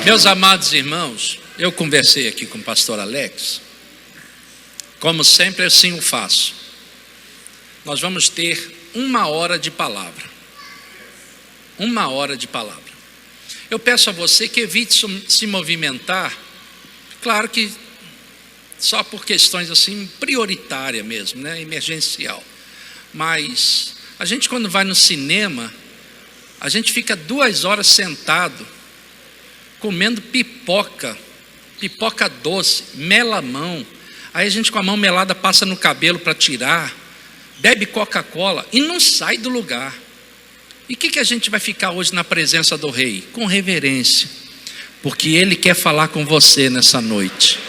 Meus amados irmãos, eu conversei aqui com o pastor Alex. Como sempre, assim o faço. Nós vamos ter 1 hora de palavra. 1 hora de palavra. Eu peço a você que evite se movimentar. Claro que só por questões assim prioritárias mesmo, né? Emergencial. Mas a gente, quando vai no cinema, a gente fica 2 horas sentado comendo pipoca doce, mela a mão. Aí a gente com a mão melada passa no cabelo para tirar, bebe Coca-Cola e não sai do lugar. E o que a gente vai ficar hoje na presença do Rei? Com reverência, porque Ele quer falar com você nessa noite.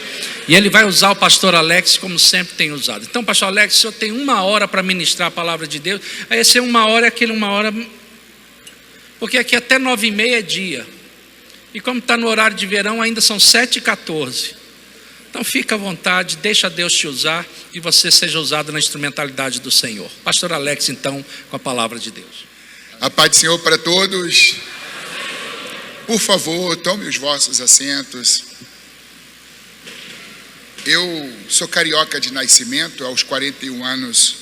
E Ele vai usar o pastor Alex como sempre tem usado. Então, pastor Alex, o senhor tem 1 hora para ministrar a palavra de Deus. Aí esse 1 hora é aquele 1 hora, porque aqui até 9h30 é dia. E como está no horário de verão, ainda são 7h14. Então fica à vontade, deixa Deus te usar e você seja usado na instrumentalidade do Senhor. Pastor Alex, então, com a palavra de Deus. A paz do Senhor para todos. Por favor, tome os vossos assentos. Eu sou carioca de nascimento, aos 41 anos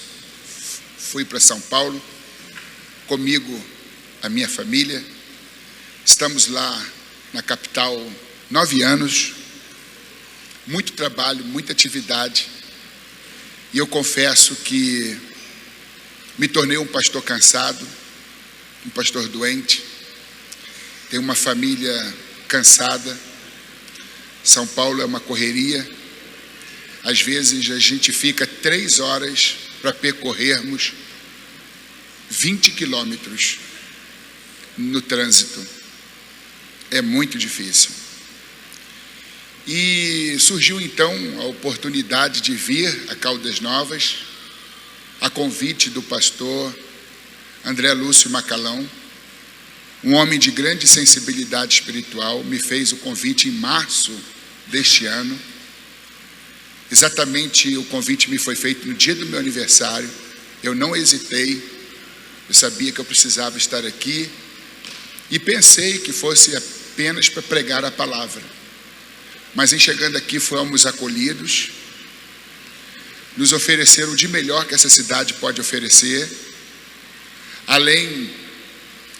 fui para São Paulo, comigo a minha família. Estamos lá na capital 9 anos, muito trabalho, muita atividade, e eu confesso que me tornei um pastor cansado, um pastor doente, tenho uma família cansada. São Paulo é uma correria, às vezes a gente fica 3 horas para percorrermos 20 quilômetros no trânsito. É muito difícil. E surgiu então a oportunidade de vir a Caldas Novas, a convite do pastor André Lúcio Macalão, um homem de grande sensibilidade espiritual. Me fez o convite em março deste ano. Exatamente, o convite me foi feito no dia do meu aniversário. Eu não hesitei, eu sabia que eu precisava estar aqui e pensei que fosse apenas para pregar a palavra. Mas em chegando aqui fomos acolhidos, nos ofereceram o de melhor que essa cidade pode oferecer. Além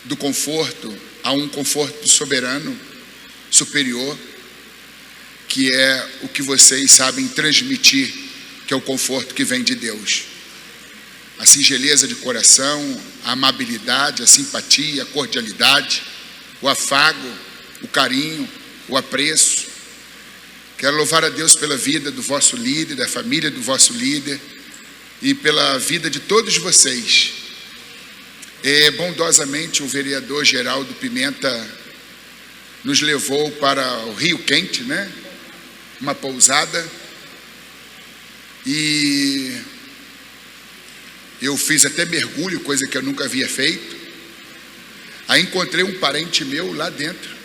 do conforto, há um conforto soberano, superior, que é o que vocês sabem transmitir, que é o conforto que vem de Deus. A singeleza de coração, a amabilidade, a simpatia, a cordialidade, o afago, o carinho, o apreço. Quero louvar a Deus pela vida do vosso líder, da família do vosso líder e pela vida de todos vocês. Bondosamente o vereador Geraldo Pimenta nos levou para o Rio Quente, né? Uma pousada, e eu fiz até mergulho, coisa que eu nunca havia feito. Aí encontrei um parente meu lá dentro,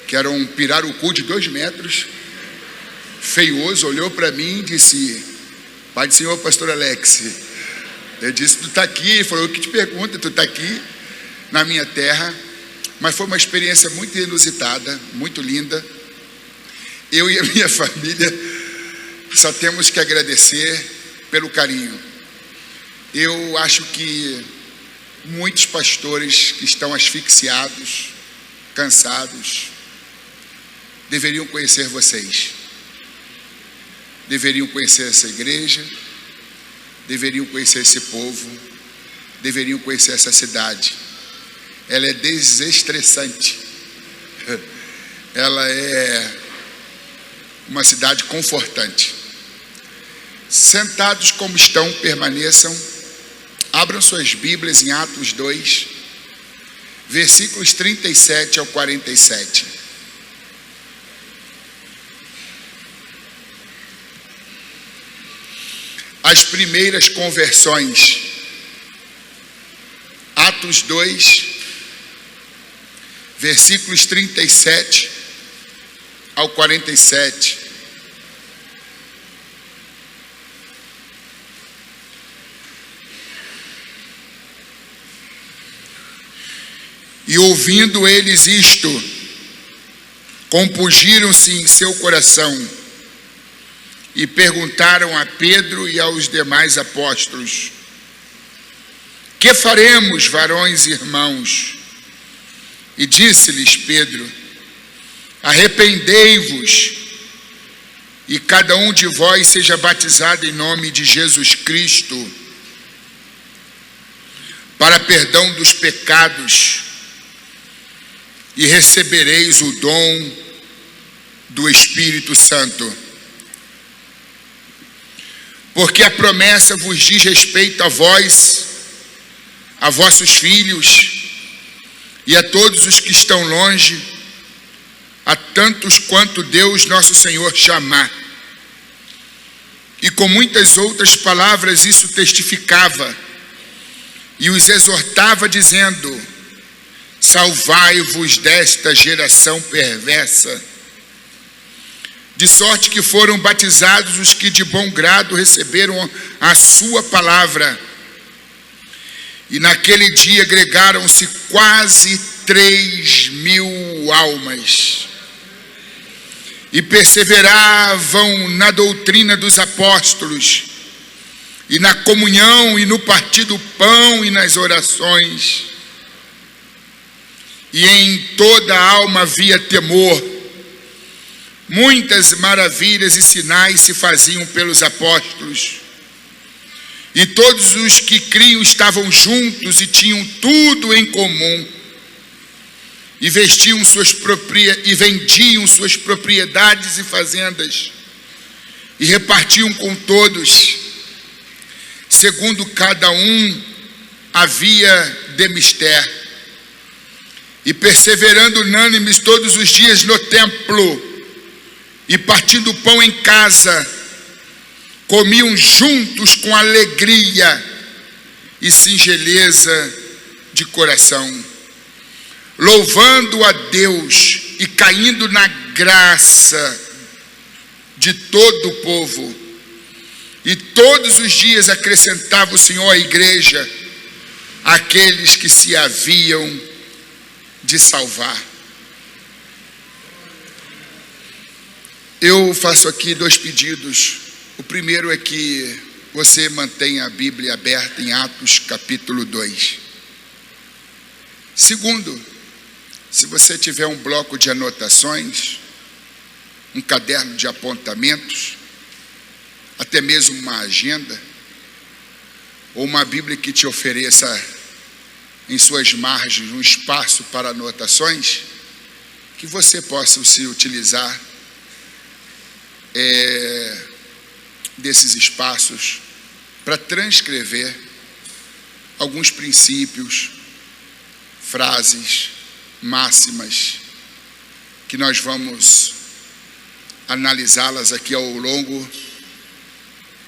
que era um pirarucu de 2 metros, feioso, olhou para mim e disse: Pai do Senhor, pastor Alex. Eu disse: tu está aqui? Ele falou: eu que te pergunto, tu está aqui na minha terra. Mas foi uma experiência muito inusitada, muito linda. Eu e a minha família só temos que agradecer pelo carinho. Eu acho que muitos pastores que estão asfixiados, cansados, deveriam conhecer vocês. Deveriam conhecer essa igreja, deveriam conhecer esse povo, deveriam conhecer essa cidade. Ela é desestressante. Ela é uma cidade confortante. Sentados como estão, permaneçam. Abram suas Bíblias em Atos 2, versículos 37 ao 47. As primeiras conversões. Atos 2, versículos 37 ao 47. E ouvindo eles isto, compungiram-se em seu coração e perguntaram a Pedro e aos demais apóstolos: que faremos, varões e irmãos? E disse-lhes Pedro: arrependei-vos e cada um de vós seja batizado em nome de Jesus Cristo para perdão dos pecados, e recebereis o dom do Espírito Santo. Porque a promessa vos diz respeito a vós, a vossos filhos e a todos os que estão longe, a tantos quanto Deus nosso Senhor chamar. E com muitas outras palavras isso testificava e os exortava, dizendo: salvai-vos desta geração perversa. De sorte que foram batizados os que de bom grado receberam a sua palavra. E naquele dia agregaram-se quase 3.000 almas. E perseveravam na doutrina dos apóstolos, e na comunhão, e no partir do pão, e nas orações. E em toda a alma havia temor. Muitas maravilhas e sinais se faziam pelos apóstolos. E todos os que criam estavam juntos e tinham tudo em comum. E vendiam suas propriedades e fazendas. E repartiam com todos, segundo cada um havia de mister. E perseverando unânimes todos os dias no templo, e partindo o pão em casa, comiam juntos com alegria e singeleza de coração, louvando a Deus e caindo na graça de todo o povo. E todos os dias acrescentava o Senhor à igreja aqueles que se haviam de salvar. Eu faço aqui 2 pedidos. O primeiro é que você mantenha a Bíblia aberta em Atos capítulo 2. Segundo, se você tiver um bloco de anotações, um caderno de apontamentos, até mesmo uma agenda, ou uma Bíblia que te ofereça em suas margens um espaço para anotações, que você possa se utilizar desses espaços para transcrever alguns princípios, frases, máximas, que nós vamos analisá-las aqui ao longo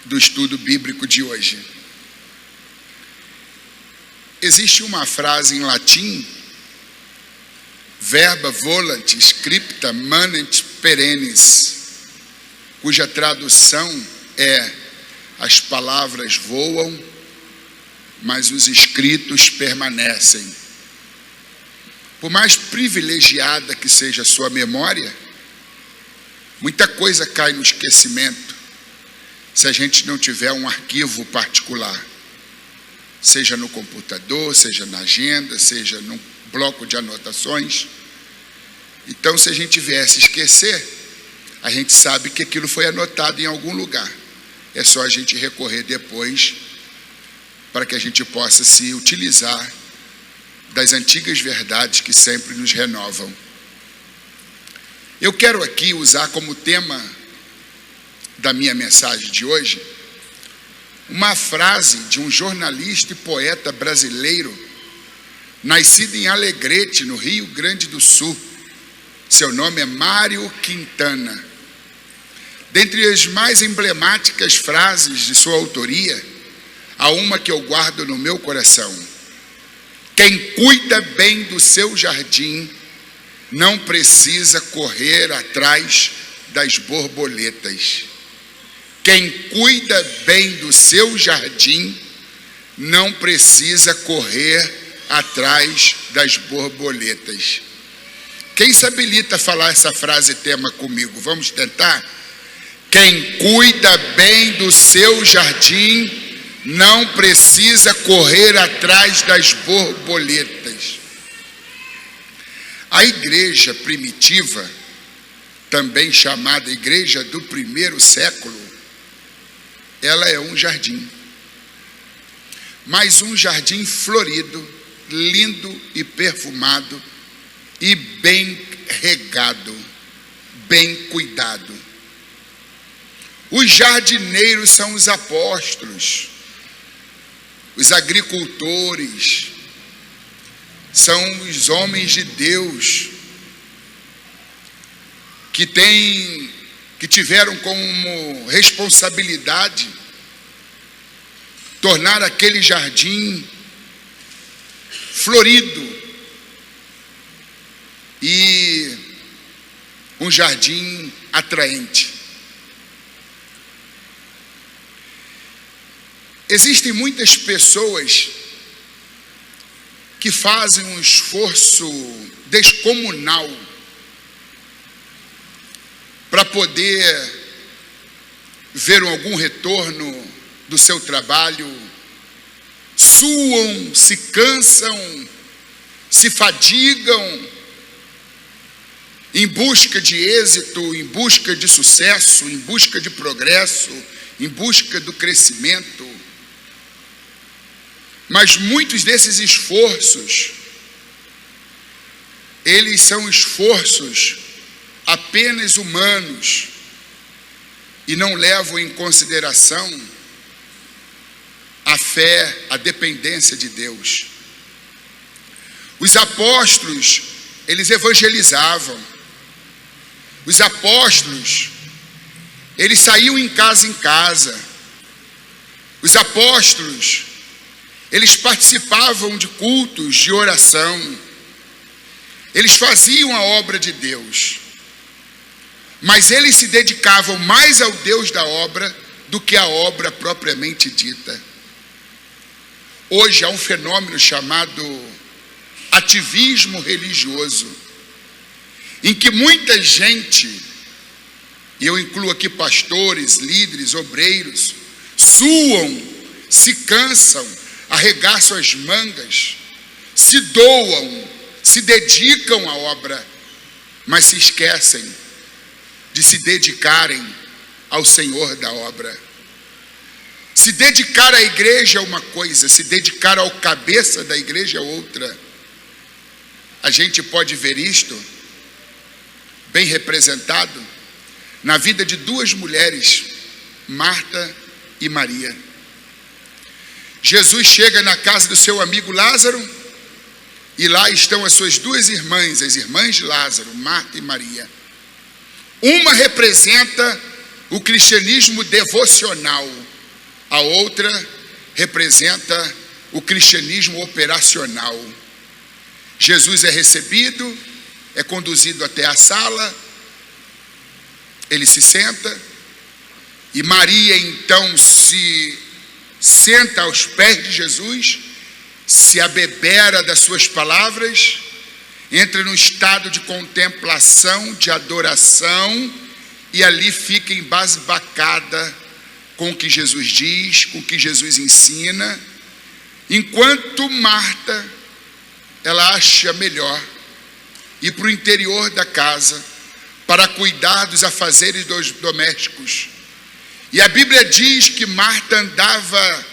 do estudo bíblico de hoje. Existe uma frase em latim: verba volant scripta manent perennis, cuja tradução é: as palavras voam, mas os escritos permanecem. Por mais privilegiada que seja a sua memória, muita coisa cai no esquecimento se a gente não tiver um arquivo particular, seja no computador, seja na agenda, seja num bloco de anotações. Então, se a gente viesse esquecer, a gente sabe que aquilo foi anotado em algum lugar. É só a gente recorrer depois para que a gente possa se utilizar das antigas verdades que sempre nos renovam. Eu quero aqui usar como tema da minha mensagem de hoje uma frase de um jornalista e poeta brasileiro, nascido em Alegrete, no Rio Grande do Sul. Seu nome é Mário Quintana. Dentre as mais emblemáticas frases de sua autoria, há uma que eu guardo no meu coração: quem cuida bem do seu jardim não precisa correr atrás das borboletas. Quem cuida bem do seu jardim não precisa correr atrás das borboletas. Quem se habilita a falar essa frase tema comigo? Vamos tentar? Quem cuida bem do seu jardim não precisa correr atrás das borboletas. A igreja primitiva, também chamada igreja do primeiro século, ela é um jardim. Mas um jardim florido, lindo e perfumado e bem regado, bem cuidado. Os jardineiros são os apóstolos, os agricultores, são os homens de Deus que tiveram como responsabilidade tornar aquele jardim florido e um jardim atraente. Existem muitas pessoas que fazem um esforço descomunal para poder ver algum retorno do seu trabalho, suam, se cansam, se fadigam em busca de êxito, em busca de sucesso, em busca de progresso, em busca do crescimento. Mas muitos desses esforços, eles são esforços apenas humanos e não levam em consideração a fé, a dependência de Deus. Os apóstolos, eles evangelizavam. Os apóstolos, eles saíam em casa. Os apóstolos, eles participavam de cultos de oração. Eles faziam a obra de Deus. Mas eles se dedicavam mais ao Deus da obra do que à obra propriamente dita. Hoje há um fenômeno chamado ativismo religioso, em que muita gente, e eu incluo aqui pastores, líderes, obreiros, suam, se cansam, arregaçam as mangas, se doam, se dedicam à obra, mas se esquecem de se dedicarem ao Senhor da obra. Se dedicar à igreja é uma coisa, se dedicar ao cabeça da igreja é outra. A gente pode ver isto bem representado na vida de duas mulheres, Marta e Maria. Jesus chega na casa do seu amigo Lázaro e lá estão as suas duas irmãs, as irmãs de Lázaro, Marta e Maria. Uma representa o cristianismo devocional, a outra representa o cristianismo operacional. Jesus é recebido, é conduzido até a sala, ele se senta, e Maria então se senta aos pés de Jesus, se abebera das suas palavras, entra num estado de contemplação, de adoração, e ali fica embasbacada com o que Jesus diz, com o que Jesus ensina, enquanto Marta, ela acha melhor ir para o interior da casa para cuidar dos afazeres domésticos. E a Bíblia diz que Marta andava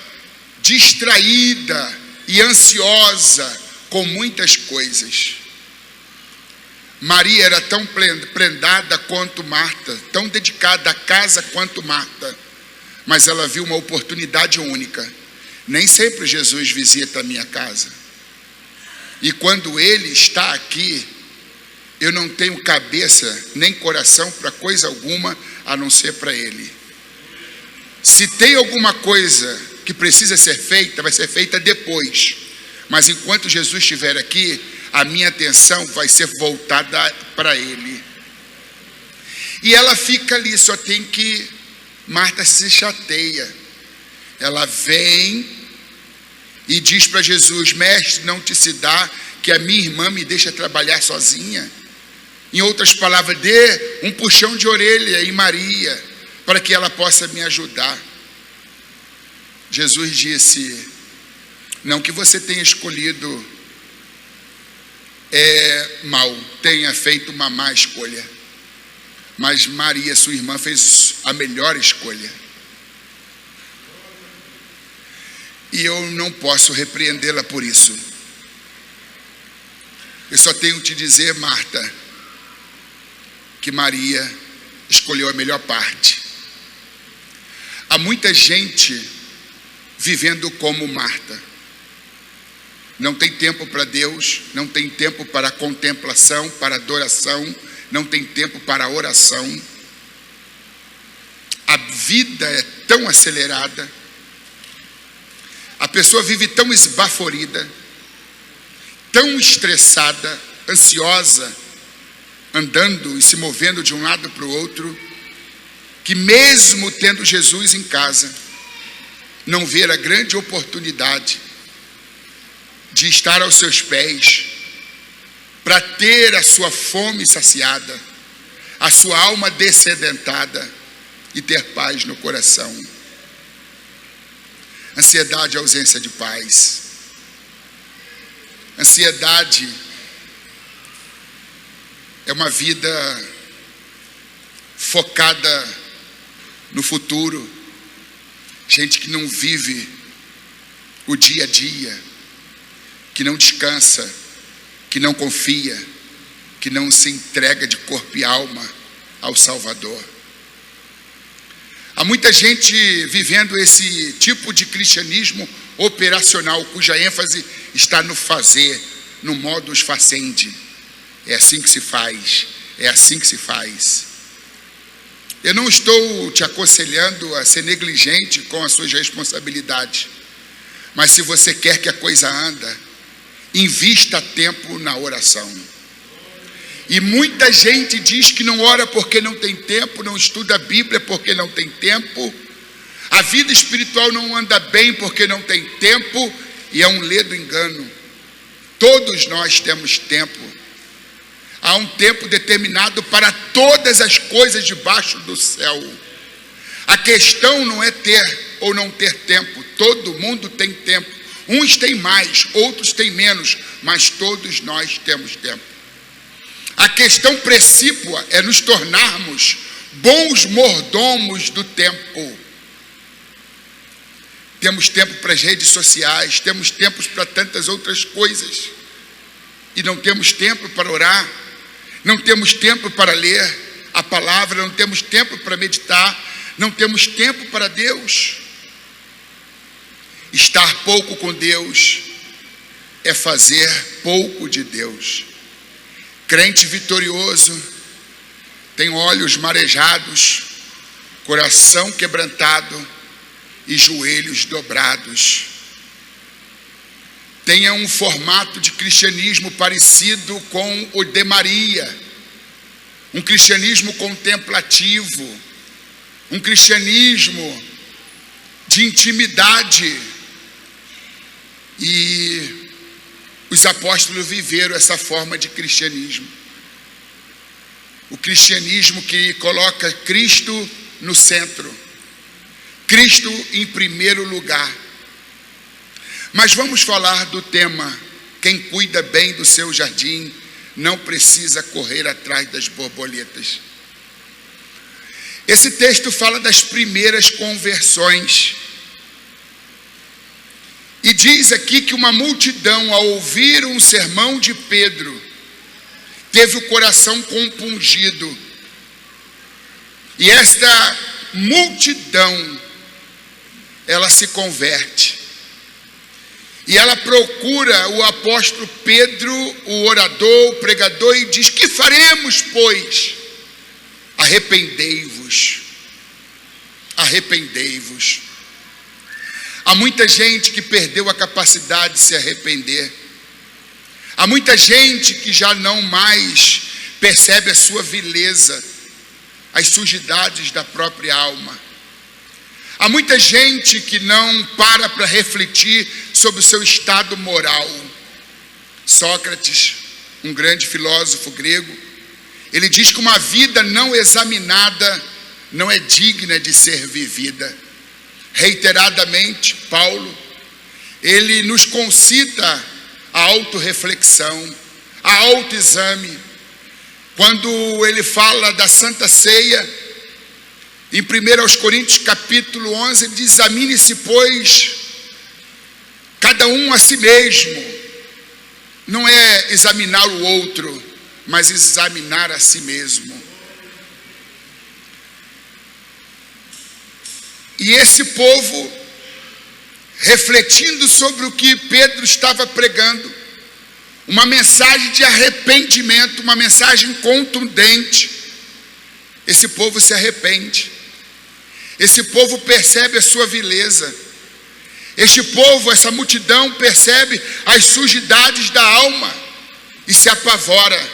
distraída e ansiosa com muitas coisas. Maria era tão prendada quanto Marta, tão dedicada à casa quanto Marta, mas ela viu uma oportunidade única. Nem sempre Jesus visita a minha casa. E quando Ele está aqui, eu não tenho cabeça nem coração para coisa alguma a não ser para Ele. Se tem alguma coisa que precisa ser feita, vai ser feita depois. Mas enquanto Jesus estiver aqui, a minha atenção vai ser voltada para Ele. E ela fica ali, só tem que... Marta se chateia. Ela vem e diz para Jesus: mestre, não te se dá que a minha irmã me deixa trabalhar sozinha. Em outras palavras, dê um puxão de orelha em Maria, para que ela possa me ajudar. Jesus disse: não que você tenha escolhido mal, tenha feito uma má escolha, mas Maria, sua irmã, fez a melhor escolha. E eu não posso repreendê-la por isso. Eu só tenho que te dizer, Marta, que Maria escolheu a melhor parte. Há muita gente vivendo como Marta. Não tem tempo para Deus, não tem tempo para contemplação, para adoração, não tem tempo para oração. A vida é tão acelerada, a pessoa vive tão esbaforida, tão estressada, ansiosa, andando e se movendo de um lado para o outro, que mesmo tendo Jesus em casa, não vê a grande oportunidade de estar aos seus pés, para ter a sua fome saciada, a sua alma dessedentada e ter paz no coração. Ansiedade é ausência de paz. Ansiedade é uma vida focada no futuro, gente que não vive o dia a dia, que não descansa, que não confia, que não se entrega de corpo e alma ao Salvador. Há muita gente vivendo esse tipo de cristianismo operacional, cuja ênfase está no fazer, no modus facendi. É assim que se faz, é assim que se faz. Eu não estou te aconselhando a ser negligente com as suas responsabilidades, mas se você quer que a coisa ande, invista tempo na oração. E muita gente diz que não ora porque não tem tempo, não estuda a Bíblia porque não tem tempo, a vida espiritual não anda bem porque não tem tempo, e é um ledo engano. Todos nós temos tempo. Há um tempo determinado para todas as coisas debaixo do céu. A questão não é ter ou não ter tempo. Todo mundo tem tempo. Uns têm mais, outros têm menos, mas todos nós temos tempo. A questão precípua é nos tornarmos bons mordomos do tempo. Temos tempo para as redes sociais, temos tempo para tantas outras coisas, e não temos tempo para orar, não temos tempo para ler a palavra, não temos tempo para meditar, não temos tempo para Deus. Estar pouco com Deus é fazer pouco de Deus. Crente vitorioso tem olhos marejados, coração quebrantado e joelhos dobrados. Tenha um formato de cristianismo parecido com o de Maria, um cristianismo contemplativo, um cristianismo de intimidade. E os apóstolos viveram essa forma de cristianismo. O cristianismo que coloca Cristo no centro, Cristo em primeiro lugar. Mas vamos falar do tema: quem cuida bem do seu jardim não precisa correr atrás das borboletas. Esse texto fala das primeiras conversões. E diz aqui que uma multidão, ao ouvir um sermão de Pedro, teve o coração compungido. E esta multidão, ela se converte. E ela procura o apóstolo Pedro, o orador, o pregador, e diz: que faremos, pois? Arrependei-vos. Arrependei-vos. Há muita gente que perdeu a capacidade de se arrepender. Há muita gente que já não mais percebe a sua vileza, as sujidades da própria alma. Há muita gente que não para refletir sobre o seu estado moral. Sócrates, um grande filósofo grego, Ele diz que uma vida não examinada não é digna de ser vivida. Reiteradamente, Paulo, ele nos concita a autorreflexão, a autoexame. Quando ele fala da Santa Ceia, em 1 Coríntios capítulo 11, ele diz: examine-se, pois, cada um a si mesmo. Não é examinar o outro, mas examinar a si mesmo. E esse povo, refletindo sobre o que Pedro estava pregando, uma mensagem de arrependimento, uma mensagem contundente, esse povo se arrepende. Esse povo percebe a sua vileza. Este povo, essa multidão, percebe as sujidades da alma e se apavora,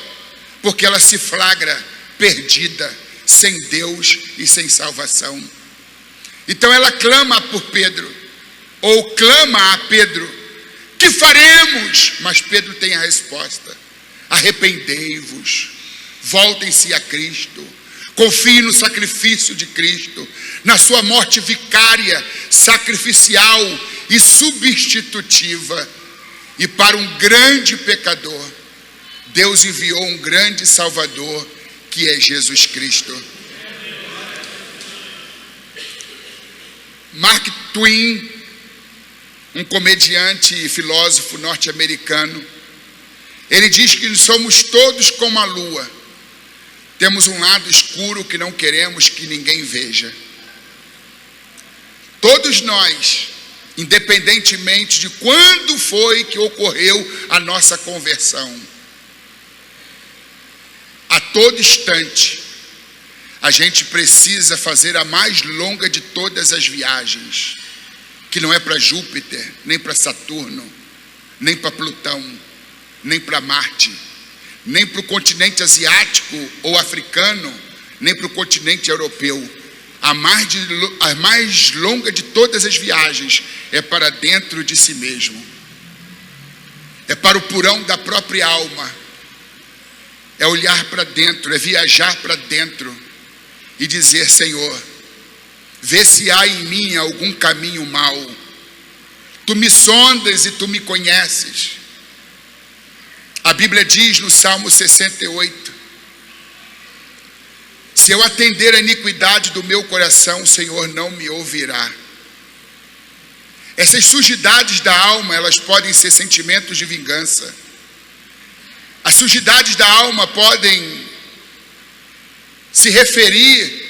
porque ela se flagra perdida, sem Deus e sem salvação. Então ela clama por Pedro, ou clama a Pedro: que faremos? Mas Pedro tem a resposta: arrependei-vos, voltem-se a Cristo, confiem no sacrifício de Cristo, na sua morte vicária, sacrificial e substitutiva. E para um grande pecador, Deus enviou um grande Salvador, que é Jesus Cristo. Mark Twain, um comediante e filósofo norte-americano, ele diz que somos todos como a lua. Temos um lado escuro que não queremos que ninguém veja. Todos nós, independentemente de quando foi que ocorreu a nossa conversão, a todo instante, a gente precisa fazer a mais longa de todas as viagens, que não é para Júpiter, nem para Saturno, nem para Plutão, nem para Marte, nem para o continente asiático ou africano, nem para o continente europeu. A mais longa de todas as viagens é para dentro de si mesmo, é para o porão da própria alma, é olhar para dentro, é viajar para dentro e dizer: Senhor, vê se há em mim algum caminho mau. Tu me sondas e tu me conheces. A Bíblia diz no Salmo 68: se eu atender a iniquidade do meu coração, o Senhor não me ouvirá. Essas sujidades da alma, elas podem ser sentimentos de vingança. As sujidades da alma podem se referir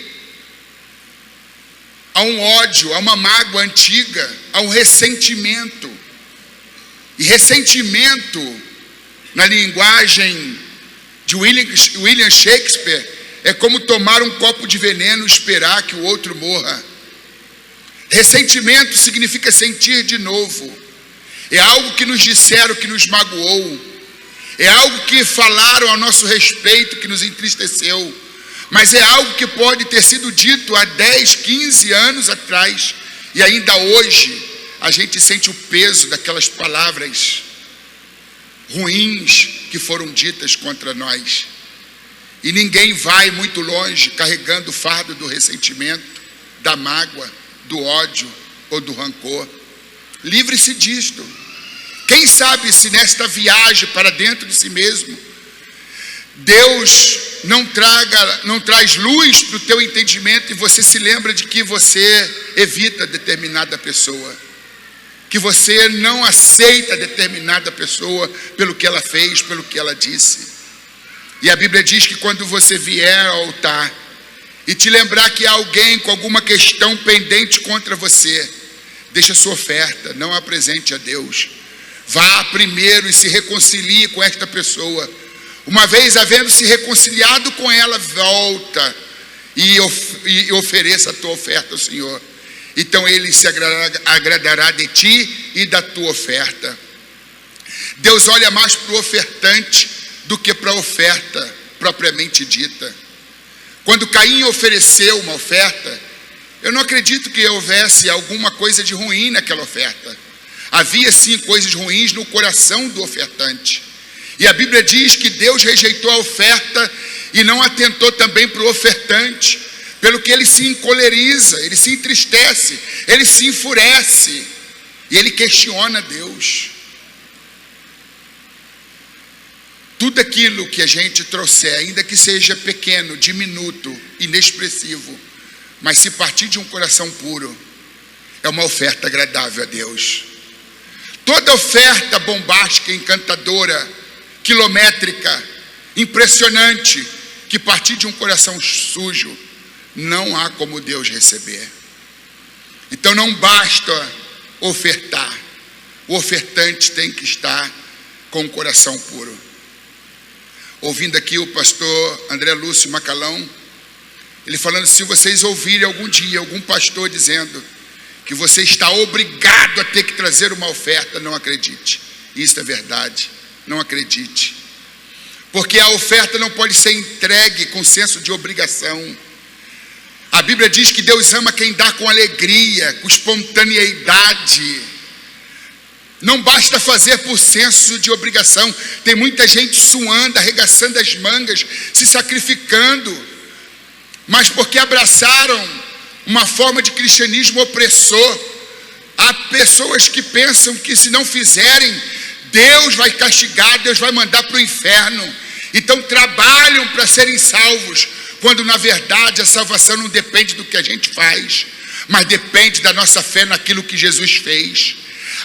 a um ódio, a uma mágoa antiga, a um ressentimento. E ressentimento, na linguagem de William Shakespeare, é como tomar um copo de veneno e esperar que o outro morra. Ressentimento significa sentir de novo. É algo que nos disseram que nos magoou. É algo que falaram a nosso respeito que nos entristeceu. Mas é algo que pode ter sido dito há 10, 15 anos atrás. E ainda hoje a gente sente o peso daquelas palavras ruins que foram ditas contra nós. E ninguém vai muito longe carregando o fardo do ressentimento, da mágoa, do ódio ou do rancor. Livre-se disto. Quem sabe se nesta viagem para dentro de si mesmo, Deus não traz luz para o teu entendimento e você se lembra de que você evita determinada pessoa, que você não aceita determinada pessoa pelo que ela fez, pelo que ela disse. E a Bíblia diz que quando você vier ao altar e te lembrar que há alguém com alguma questão pendente contra você, deixa sua oferta, não a apresente a Deus. Vá primeiro e se reconcilie com esta pessoa. Uma vez havendo se reconciliado com ela, volta e ofereça a tua oferta ao Senhor. Então Ele se agradará de ti e da tua oferta. Deus olha mais para o ofertante do que para a oferta propriamente dita. Quando Caim ofereceu uma oferta, eu não acredito que houvesse alguma coisa de ruim naquela oferta. Havia sim coisas ruins no coração do ofertante. E a Bíblia diz que Deus rejeitou a oferta e não atentou também para o ofertante, pelo que ele se encoleriza, ele se entristece, ele se enfurece, e ele questiona Deus. Tudo aquilo que a gente trouxer, ainda que seja pequeno, diminuto, inexpressivo, mas se partir de um coração puro, é uma oferta agradável a Deus. Toda oferta bombástica, encantadora, quilométrica, impressionante, que partir de um coração sujo, não há como Deus receber. Então não basta ofertar, o ofertante tem que estar com o coração puro. Ouvindo aqui o pastor André Lúcio Macalão, ele falando: se vocês ouvirem algum dia algum pastor dizendo que você está obrigado a ter que trazer uma oferta, não acredite. Isso é verdade, não acredite. Porque a oferta não pode ser entregue com senso de obrigação. A Bíblia diz que Deus ama quem dá com alegria, com espontaneidade. Não basta fazer por senso de obrigação. Tem muita gente suando, arregaçando as mangas, se sacrificando, mas porque abraçaram uma forma de cristianismo opressor. Há pessoas que pensam que se não fizerem, Deus vai castigar, Deus vai mandar para o inferno. Então trabalham para serem salvos, quando na verdade a salvação não depende do que a gente faz, mas depende da nossa fé naquilo que Jesus fez.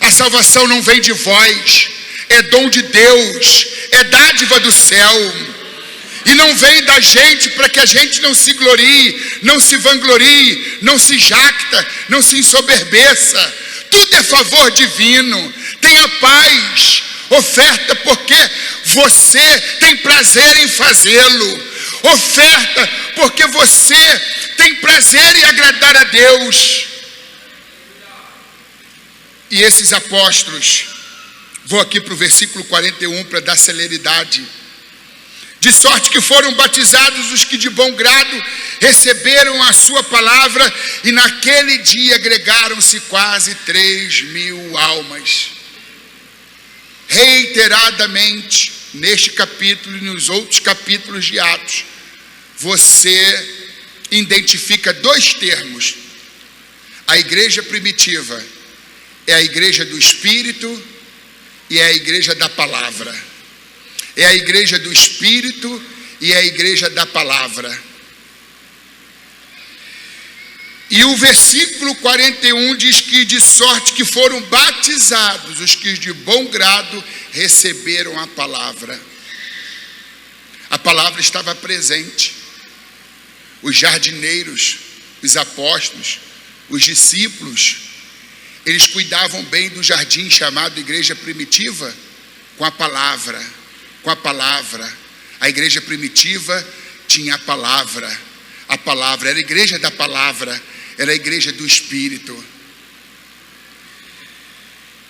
A salvação não vem de vós, é dom de Deus, é dádiva do céu, e não vem da gente para que a gente não se glorie, não se vanglorie, não se jacta, não se ensoberbeça. Tudo é favor divino. Tenha paz, oferta porque você tem prazer em fazê-lo, oferta porque você tem prazer em agradar a Deus. E esses apóstolos, vou aqui para o versículo 41 para dar celeridade: de sorte que foram batizados os que de bom grado receberam a sua palavra, e naquele dia agregaram-se quase 3.000 almas. Reiteradamente, neste capítulo e nos outros capítulos de Atos, você identifica dois termos. A igreja primitiva é a igreja do Espírito e é a igreja da palavra. É a igreja do Espírito e é a igreja da palavra. E o versículo 41 diz que de sorte que foram batizados os que de bom grado receberam a palavra. A palavra estava presente. Os jardineiros, os apóstolos, os discípulos, eles cuidavam bem do jardim chamado igreja primitiva com a palavra. Com a palavra. A igreja primitiva tinha a palavra era a igreja da palavra, era a igreja do Espírito.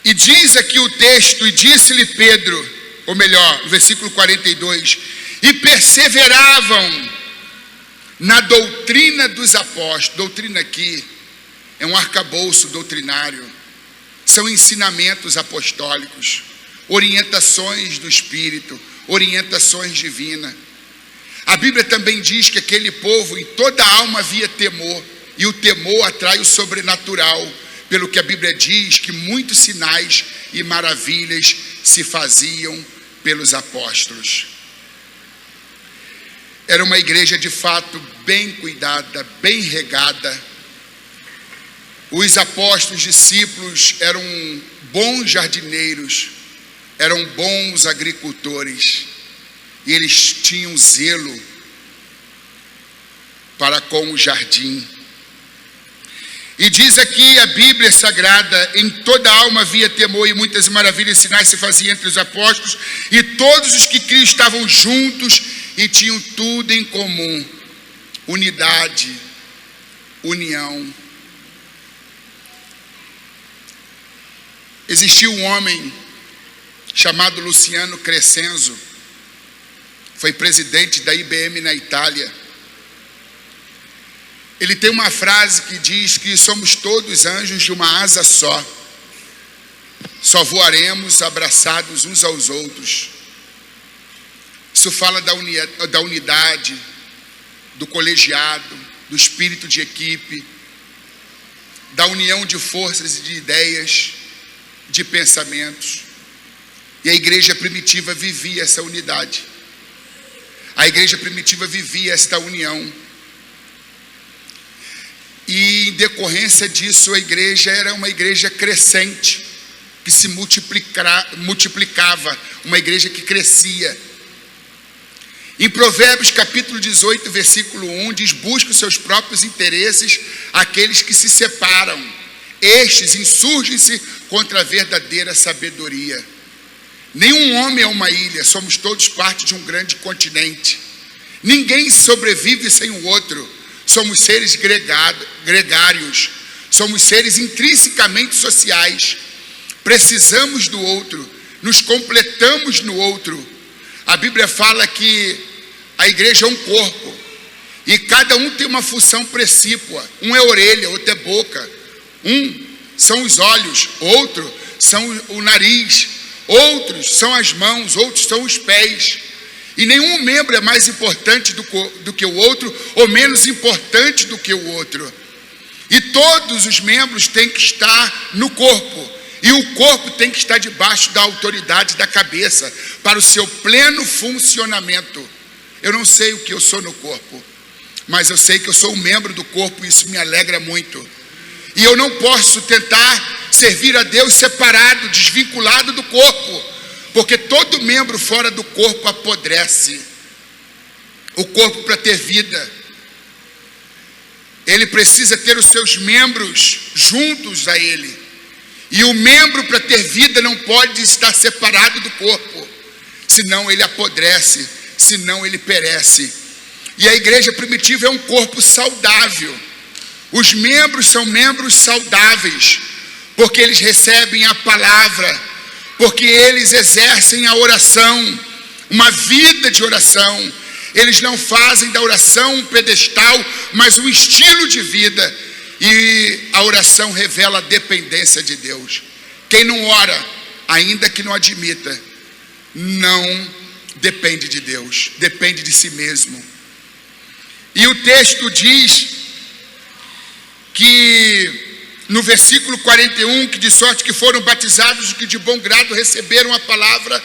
E diz aqui o texto: e disse-lhe Pedro, ou melhor, no versículo 42, e perseveravam na doutrina dos apóstolos. Doutrina aqui é um arcabouço doutrinário, são ensinamentos apostólicos, orientações do Espírito, orientações divinas. A Bíblia também diz que aquele povo, em toda alma havia temor, e o temor atrai o sobrenatural, pelo que a Bíblia diz que muitos sinais e maravilhas se faziam pelos apóstolos. Era uma igreja de fato bem cuidada, bem regada. Os apóstolos, discípulos, eram bons jardineiros, eram bons agricultores, e eles tinham zelo para com o jardim. E diz aqui a Bíblia Sagrada: em toda alma havia temor, e muitas maravilhas e sinais se faziam entre os apóstolos, e todos os que criam estavam juntos e tinham tudo em comum. Unidade, união. Existiu um homem chamado Luciano Crescenzo, foi presidente da IBM na Itália. Ele tem uma frase que diz que somos todos anjos de uma asa só voaremos abraçados uns aos outros. Isso fala da unidade, do colegiado, do espírito de equipe, da união de forças e de ideias, de pensamentos. E a igreja primitiva vivia essa unidade. A igreja primitiva vivia esta união. E em decorrência disso, a igreja era uma igreja crescente, que se multiplicava, uma igreja que crescia. Em Provérbios capítulo 18, versículo 1, diz: busca os seus próprios interesses aqueles que se separam. Estes insurgem-se contra a verdadeira sabedoria. Nenhum homem é uma ilha, somos todos parte de um grande continente. Ninguém sobrevive sem o outro. Somos seres gregários, somos seres intrinsecamente sociais. Precisamos do outro, nos completamos no outro. A Bíblia fala que a igreja é um corpo, e cada um tem uma função precípua. Um é orelha, outro é boca. Um são os olhos, outro são o nariz, outros são as mãos, outros são os pés. E nenhum membro é mais importante do que o outro, ou menos importante do que o outro. E todos os membros têm que estar no corpo, e o corpo tem que estar debaixo da autoridade da cabeça, para o seu pleno funcionamento. Eu não sei o que eu sou no corpo, mas eu sei que eu sou um membro do corpo, e isso me alegra muito. E eu não posso tentar servir a Deus separado, desvinculado do corpo, porque todo membro fora do corpo apodrece. O corpo, para ter vida, ele precisa ter os seus membros juntos a ele. E o membro, para ter vida, não pode estar separado do corpo, senão ele apodrece, senão ele perece. E a igreja primitiva é um corpo saudável. Os membros são membros saudáveis, porque eles recebem a palavra, porque eles exercem a oração, uma vida de oração. Eles não fazem da oração um pedestal, mas um estilo de vida. E a oração revela a dependência de Deus. Quem não ora, ainda que não admita, não depende de Deus, depende de si mesmo. E o texto diz que no versículo 41, que de sorte que foram batizados os que de bom grado receberam a palavra.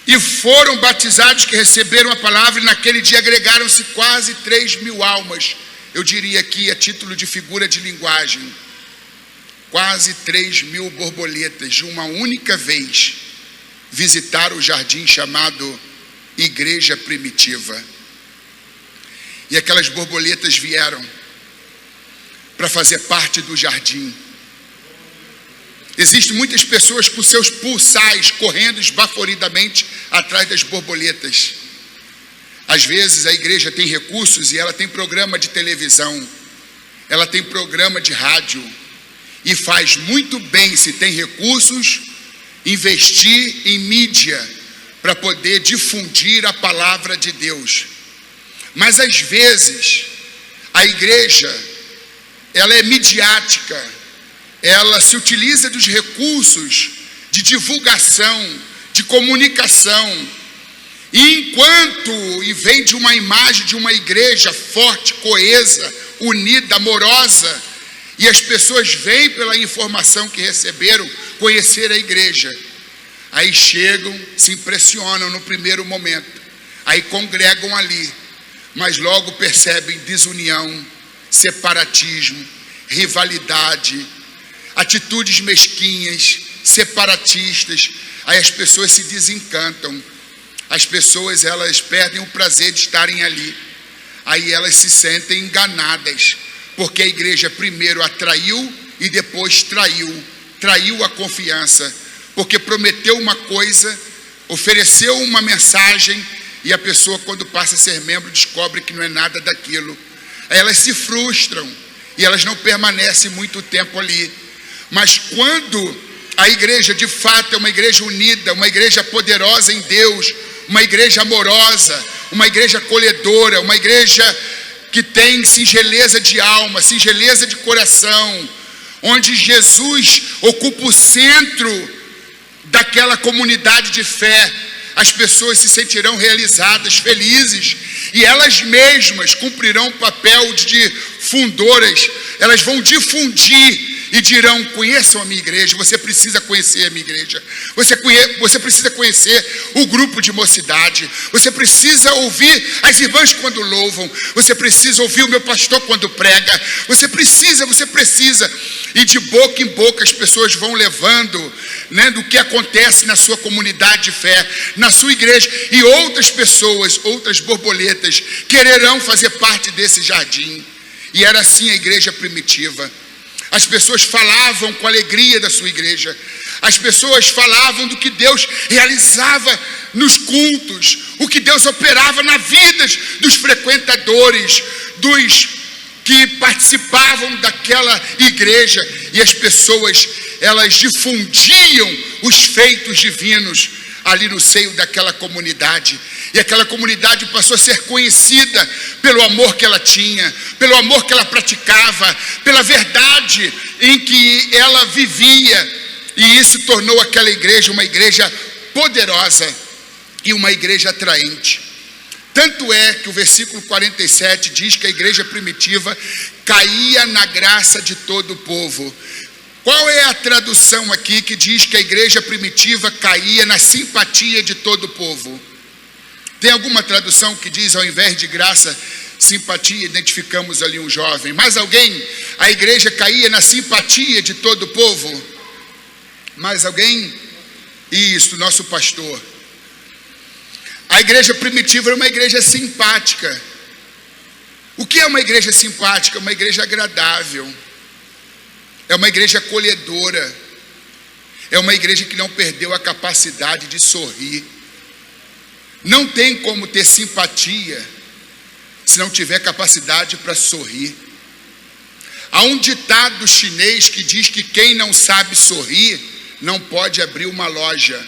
E foram batizados que receberam a palavra, e naquele dia agregaram-se quase 3.000 almas. Eu diria aqui, a título de figura de linguagem, quase 3.000 borboletas de uma única vez visitaram o jardim chamado Igreja Primitiva. E aquelas borboletas vieram para fazer parte do jardim. Existem muitas pessoas com seus pulsais correndo esbaforidamente atrás das borboletas. Às vezes a igreja tem recursos e ela tem programa de televisão, ela tem programa de rádio, e faz muito bem, se tem recursos, investir em mídia para poder difundir a palavra de Deus. Mas às vezes a igreja, ela é midiática, ela se utiliza dos recursos de divulgação, de comunicação, e vem de uma imagem de uma igreja forte, coesa, unida, amorosa, e as pessoas vêm pela informação que receberam conhecer a igreja, aí chegam, se impressionam no primeiro momento, aí congregam ali, mas logo percebem desunião, separatismo, rivalidade, atitudes mesquinhas, separatistas. Aí as pessoas se desencantam, as pessoas, elas perdem o prazer de estarem ali, aí elas se sentem enganadas, porque a igreja primeiro atraiu e depois traiu a confiança, porque prometeu uma coisa, ofereceu uma mensagem, e a pessoa, quando passa a ser membro, descobre que não é nada daquilo. Aí elas se frustram e elas não permanecem muito tempo ali. Mas quando a igreja de fato é uma igreja unida, uma igreja poderosa em Deus, uma igreja amorosa, uma igreja acolhedora, uma igreja que tem singeleza de alma, singeleza de coração, onde Jesus ocupa o centro daquela comunidade de fé, as pessoas se sentirão realizadas, felizes, e elas mesmas cumprirão o papel de difundoras. Elas vão difundir e dirão: conheçam a minha igreja. Você precisa conhecer a minha igreja. Você precisa conhecer o grupo de mocidade. Você precisa ouvir as irmãs quando louvam. Você precisa ouvir o meu pastor quando prega. Você precisa. E de boca em boca as pessoas vão levando, né, do que acontece na sua comunidade de fé, na sua igreja. E outras pessoas, outras borboletas, quererão fazer parte desse jardim. E era assim a igreja primitiva. As pessoas falavam com alegria da sua igreja. As pessoas falavam do que Deus realizava nos cultos, o que Deus operava na vida dos frequentadores, dos que participavam daquela igreja. E as pessoas, elas difundiam os feitos divinos ali no seio daquela comunidade. E aquela comunidade passou a ser conhecida pelo amor que ela tinha, pelo amor que ela praticava, pela verdade em que ela vivia. E isso tornou aquela igreja uma igreja poderosa e uma igreja atraente. Tanto é que o versículo 47 diz que a igreja primitiva caía na graça de todo o povo. Qual é a tradução aqui que diz que a igreja primitiva caía na simpatia de todo o povo? Tem alguma tradução que diz, ao invés de graça, simpatia? Identificamos ali um jovem. Mais alguém? A igreja caía na simpatia de todo o povo? Mais alguém? Isso, nosso pastor. A igreja primitiva era uma igreja simpática. O que é uma igreja simpática? Uma igreja agradável. É uma igreja acolhedora. É uma igreja que não perdeu a capacidade de sorrir. Não tem como ter simpatia se não tiver capacidade para sorrir. Há um ditado chinês que diz que quem não sabe sorrir não pode abrir uma loja.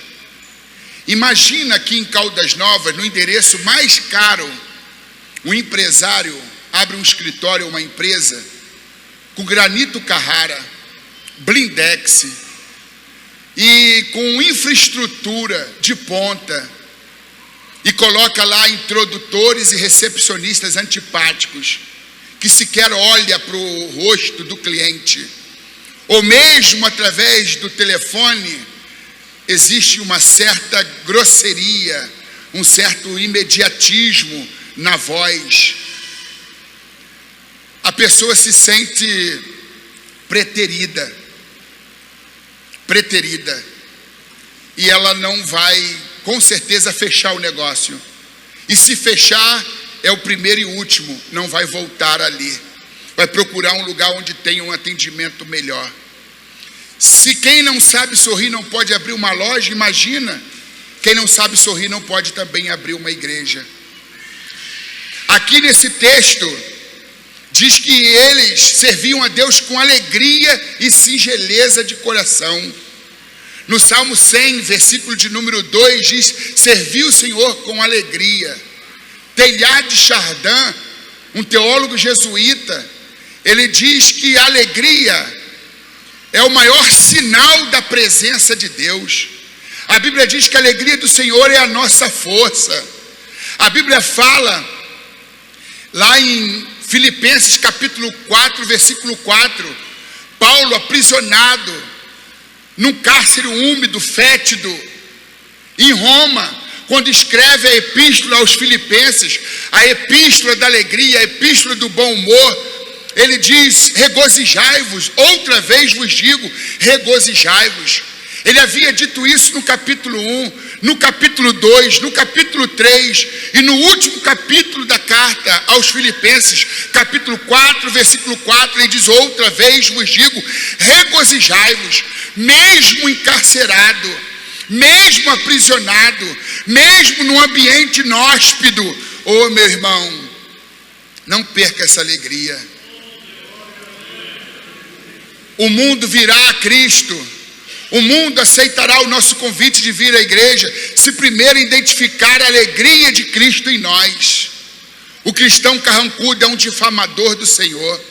Imagina aqui em Caldas Novas, no endereço mais caro, um empresário abre um escritório, uma empresa, com granito Carrara, blindex e com infraestrutura de ponta, e coloca lá introdutores e recepcionistas antipáticos, que sequer olha para o rosto do cliente, ou mesmo através do telefone, existe uma certa grosseria, um certo imediatismo na voz. A pessoa se sente preterida, e ela não vai, com certeza, fechar o negócio. E se fechar, é o primeiro e último, não vai voltar ali. Vai procurar um lugar onde tenha um atendimento melhor. Se quem não sabe sorrir não pode abrir uma loja, imagina, quem não sabe sorrir não pode também abrir uma igreja. Aqui nesse texto, diz que eles serviam a Deus com alegria e singeleza de coração. No Salmo 100, versículo de número 2, diz: serviu o Senhor com alegria. Teilhard de Chardin, um teólogo jesuíta, ele diz que a alegria é o maior sinal da presença de Deus. A Bíblia diz que a alegria do Senhor é a nossa força. A Bíblia fala, lá em Filipenses capítulo 4, versículo 4, Paulo aprisionado num cárcere úmido, fétido, em Roma, quando escreve a epístola aos Filipenses, a epístola da alegria, a epístola do bom humor, ele diz: regozijai-vos, outra vez vos digo, regozijai-vos. Ele havia dito isso no capítulo 1, no capítulo 2, no capítulo 3 e no último capítulo da carta aos Filipenses, capítulo 4, versículo 4, ele diz: outra vez vos digo, regozijai-vos, mesmo encarcerado, mesmo aprisionado, mesmo num ambiente inóspito. Oh, meu irmão, não perca essa alegria. O mundo virá a Cristo. O mundo aceitará o nosso convite de vir à igreja se primeiro identificar a alegria de Cristo em nós. O cristão carrancudo é um difamador do Senhor.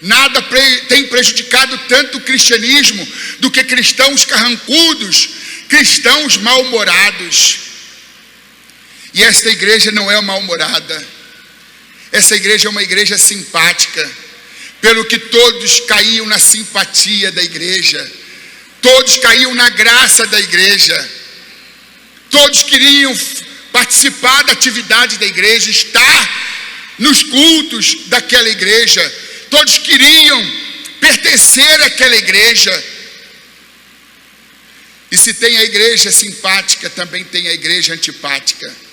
Nada tem prejudicado tanto o cristianismo do que cristãos carrancudos, cristãos mal-humorados. E esta igreja não é mal-humorada. Essa igreja é uma igreja simpática, pelo que todos caíam na simpatia da igreja, todos caíam na graça da igreja, todos queriam participar da atividade da igreja, estar nos cultos daquela igreja, todos queriam pertencer àquela igreja. E se tem a igreja simpática, também tem a igreja antipática.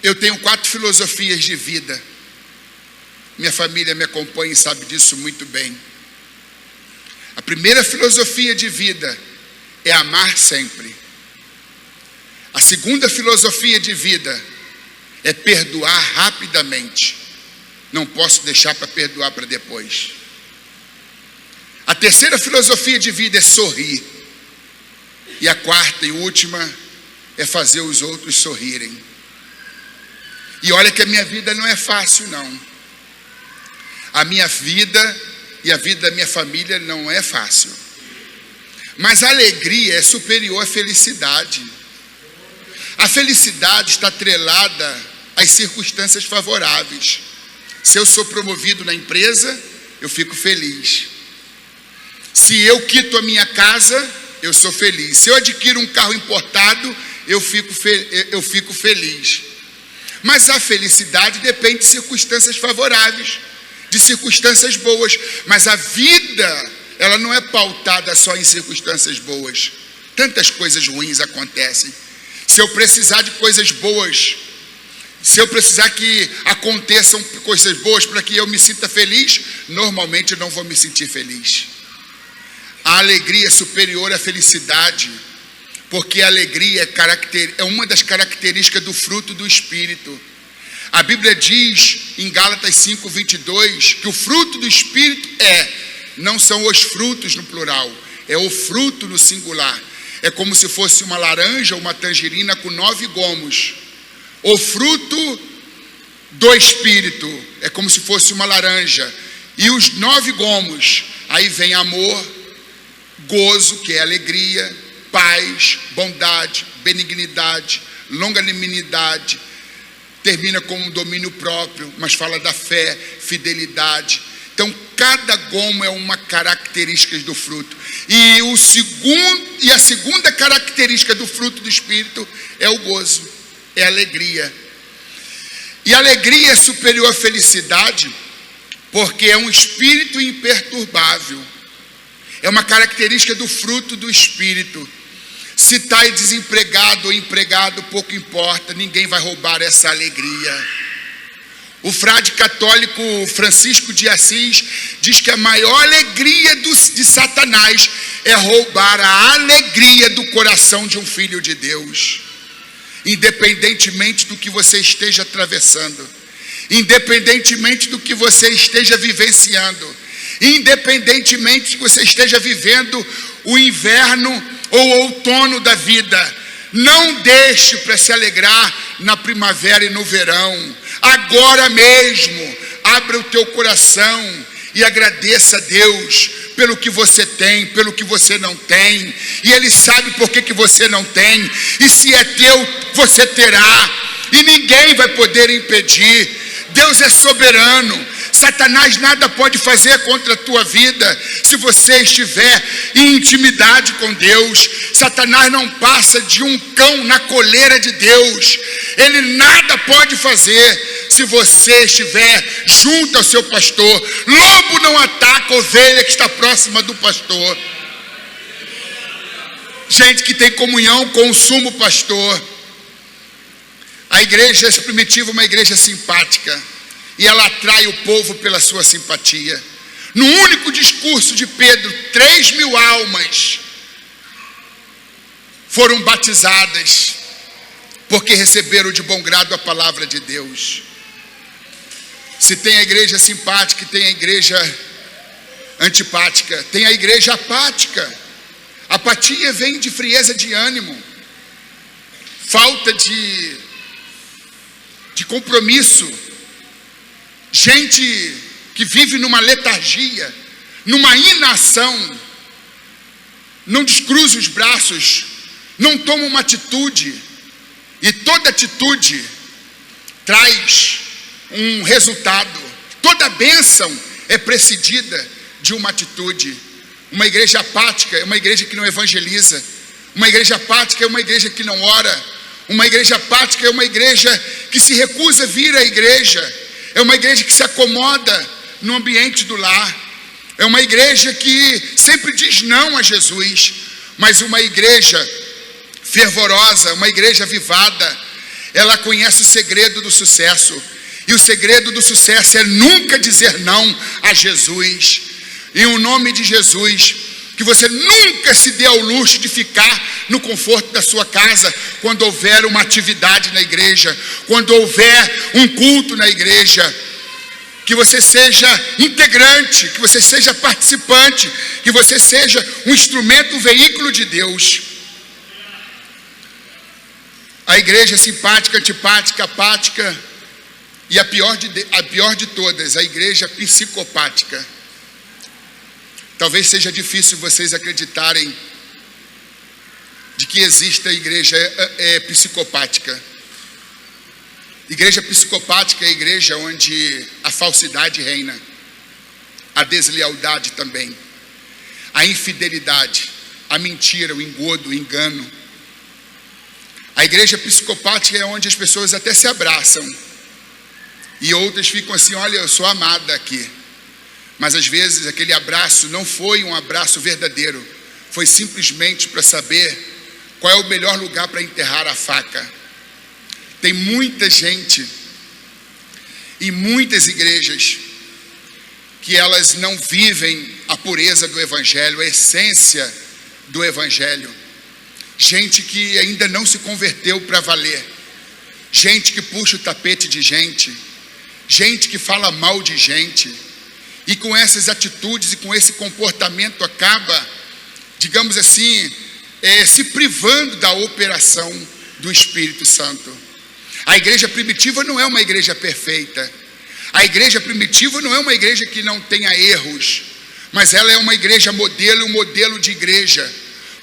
Eu tenho 4 filosofias de vida. Minha família me acompanha e sabe disso muito bem. A primeira filosofia de vida é amar sempre. A segunda filosofia de vida é perdoar rapidamente. Não posso deixar para perdoar para depois. A terceira filosofia de vida é sorrir. E a quarta e última é fazer os outros sorrirem. E olha que a minha vida não é fácil, não. A minha vida e a vida da minha família não é fácil. Mas a alegria é superior à felicidade. A felicidade está atrelada às circunstâncias favoráveis. Se eu sou promovido na empresa, eu fico feliz. Se eu quito a minha casa, eu sou feliz. Se eu adquiro um carro importado, eu fico feliz. Mas a felicidade depende de circunstâncias favoráveis, de circunstâncias boas. Mas a vida, ela não é pautada só em circunstâncias boas. Tantas coisas ruins acontecem. Se eu precisar de coisas boas, se eu precisar que aconteçam coisas boas para que eu me sinta feliz, normalmente eu não vou me sentir feliz. A alegria é superior à felicidade, porque a alegria é uma das características do fruto do Espírito. A Bíblia diz em Gálatas 5:22 que o fruto do Espírito não são os frutos no plural, é o fruto no singular. É como se fosse uma laranja ou uma tangerina com 9 gomos. O fruto do Espírito é como se fosse uma laranja. E os 9 gomos, aí vem amor, gozo, que é alegria, paz, bondade, benignidade, longanimidade. Termina com um domínio próprio, mas fala da fé, fidelidade. Então, cada gomo é uma característica do fruto. E a segunda característica do fruto do Espírito é o gozo, é a alegria. E a alegria é superior à felicidade, porque é um espírito imperturbável. É uma característica do fruto do Espírito. Se está desempregado ou empregado, pouco importa, ninguém vai roubar essa alegria. O frade católico Francisco de Assis diz que a maior alegria de Satanás é roubar a alegria do coração de um filho de Deus. Independentemente do que você esteja atravessando, independentemente do que você esteja vivenciando, independentemente de que você esteja vivendo o inverno ou outono da vida, não deixe para se alegrar na primavera e no verão. Agora mesmo, abra o teu coração e agradeça a Deus pelo que você tem, pelo que você não tem. E Ele sabe por que você não tem. E se é teu, você terá. E ninguém vai poder impedir. Deus é soberano. Satanás nada pode fazer contra a tua vida se você estiver em intimidade com Deus. Satanás não passa de um cão na coleira de Deus. Ele nada pode fazer se você estiver junto ao seu pastor. Lobo não ataca a ovelha que está próxima do pastor. Gente que tem comunhão com o sumo pastor. A igreja primitiva é uma igreja simpática. E ela atrai o povo pela sua simpatia. No único discurso de Pedro, 3.000 almas foram batizadas, porque receberam de bom grado a palavra de Deus. Se tem a igreja simpática e tem a igreja antipática, tem a igreja apática. Apatia vem de frieza de ânimo, falta de compromisso. Gente que vive numa letargia, numa inação, não descruza os braços, não toma uma atitude. E toda atitude traz um resultado. Toda bênção é precedida de uma atitude. Uma igreja apática é uma igreja que não evangeliza. Uma igreja apática é uma igreja que não ora. Uma igreja apática é uma igreja que se recusa a vir à igreja. É uma igreja que se acomoda no ambiente do lar. É uma igreja que sempre diz não a Jesus. Mas uma igreja fervorosa, uma igreja avivada, ela conhece o segredo do sucesso. E o segredo do sucesso é nunca dizer não a Jesus. Em o nome de Jesus, que você nunca se dê ao luxo de ficar no conforto da sua casa quando houver uma atividade na igreja, quando houver um culto na igreja. Que você seja integrante, que você seja participante, que você seja um instrumento, um veículo de Deus. A igreja simpática, antipática, apática e a pior de todas, a igreja psicopática. Talvez seja difícil vocês acreditarem de que exista a igreja psicopática. Igreja psicopática é a igreja onde a falsidade reina, a deslealdade também, a infidelidade, a mentira, o engodo, o engano. A igreja psicopática é onde as pessoas até se abraçam e outras ficam assim: olha, eu sou amada aqui. Mas às vezes aquele abraço não foi um abraço verdadeiro, foi simplesmente para saber qual é o melhor lugar para enterrar a faca. Tem muita gente e muitas igrejas que elas não vivem a pureza do Evangelho, a essência do Evangelho. Gente que ainda não se converteu para valer, gente que puxa o tapete de gente, gente que fala mal de gente, e com essas atitudes e com esse comportamento acaba, digamos assim, se privando da operação do Espírito Santo. A igreja primitiva não é uma igreja perfeita. A igreja primitiva não é uma igreja que não tenha erros, mas ela é uma igreja modelo, um modelo de igreja,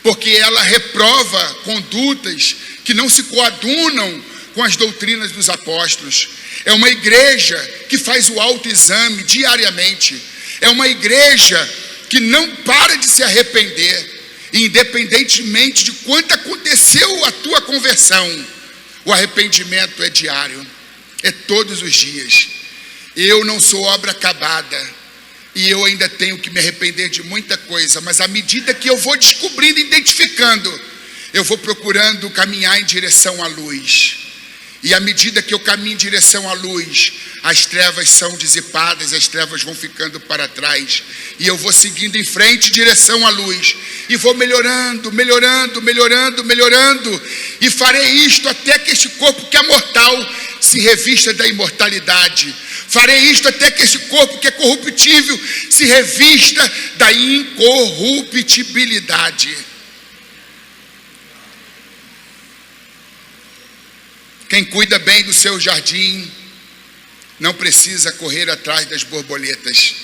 porque ela reprova condutas que não se coadunam com as doutrinas dos apóstolos. É uma igreja que faz o autoexame diariamente. É uma igreja que não para de se arrepender, independentemente de quanto aconteceu a tua conversão. O arrependimento é diário, é todos os dias. Eu não sou obra acabada e eu ainda tenho que me arrepender de muita coisa, mas à medida que eu vou descobrindo, identificando, eu vou procurando caminhar em direção à luz. E à medida que eu caminho em direção à luz, as trevas são dissipadas, as trevas vão ficando para trás. E eu vou seguindo em frente em direção à luz. E vou melhorando, melhorando, melhorando, melhorando. E farei isto até que este corpo que é mortal se revista da imortalidade. Farei isto até que este corpo que é corruptível se revista da incorruptibilidade. Quem cuida bem do seu jardim não precisa correr atrás das borboletas.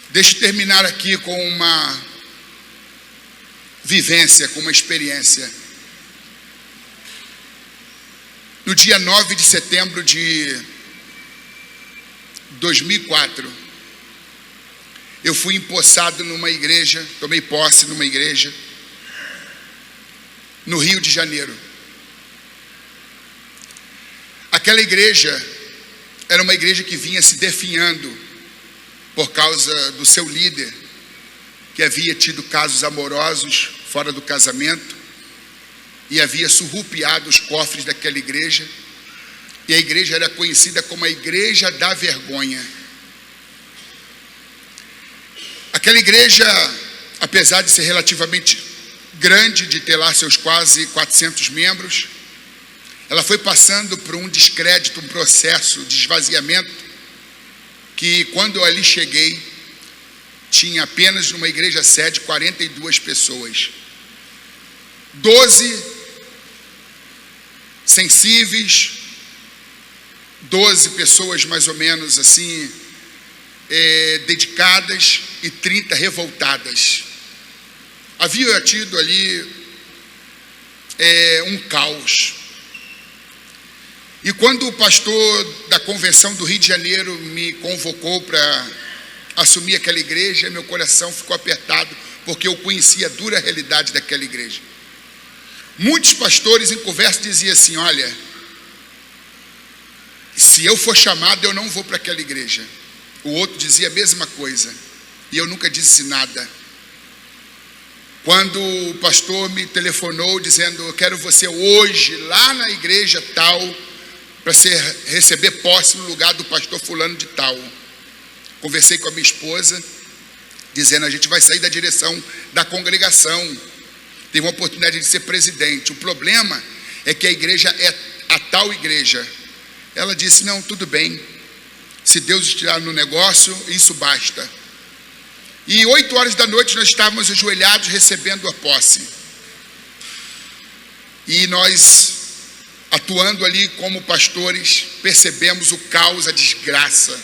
Deixa eu terminar aqui com uma vivência, com uma experiência. No dia 9 de setembro de 2004, eu fui empossado numa igreja, tomei posse numa igreja, no Rio de Janeiro. Aquela igreja era uma igreja que vinha se definhando por causa do seu líder, que havia tido casos amorosos fora do casamento e havia surrupiado os cofres daquela igreja, e a igreja era conhecida como a Igreja da Vergonha. Aquela igreja, apesar de ser relativamente grande, de ter lá seus quase 400 membros, ela foi passando por um descrédito, um processo de esvaziamento, que quando eu ali cheguei, tinha apenas numa igreja sede 42 pessoas, 12 sensíveis, 12 pessoas mais ou menos assim, dedicadas, e 30 revoltadas. Havia tido ali um caos. E quando o pastor da convenção do Rio de Janeiro me convocou para assumir aquela igreja, meu coração ficou apertado, porque eu conhecia a dura realidade daquela igreja. Muitos pastores em conversa diziam assim: olha, se eu for chamado, eu não vou para aquela igreja. O outro dizia a mesma coisa, e eu nunca disse nada. Quando o pastor me telefonou dizendo: eu quero você hoje lá na igreja tal, para receber posse no lugar do pastor fulano de tal. Conversei com a minha esposa, dizendo: a gente vai sair da direção da congregação. Teve uma oportunidade de ser presidente. O problema é que a igreja é a tal igreja. Ela disse: não, tudo bem. Se Deus estiver no negócio, isso basta. E 8 horas da noite nós estávamos ajoelhados recebendo a posse. E nós, atuando ali como pastores, percebemos o caos, a desgraça,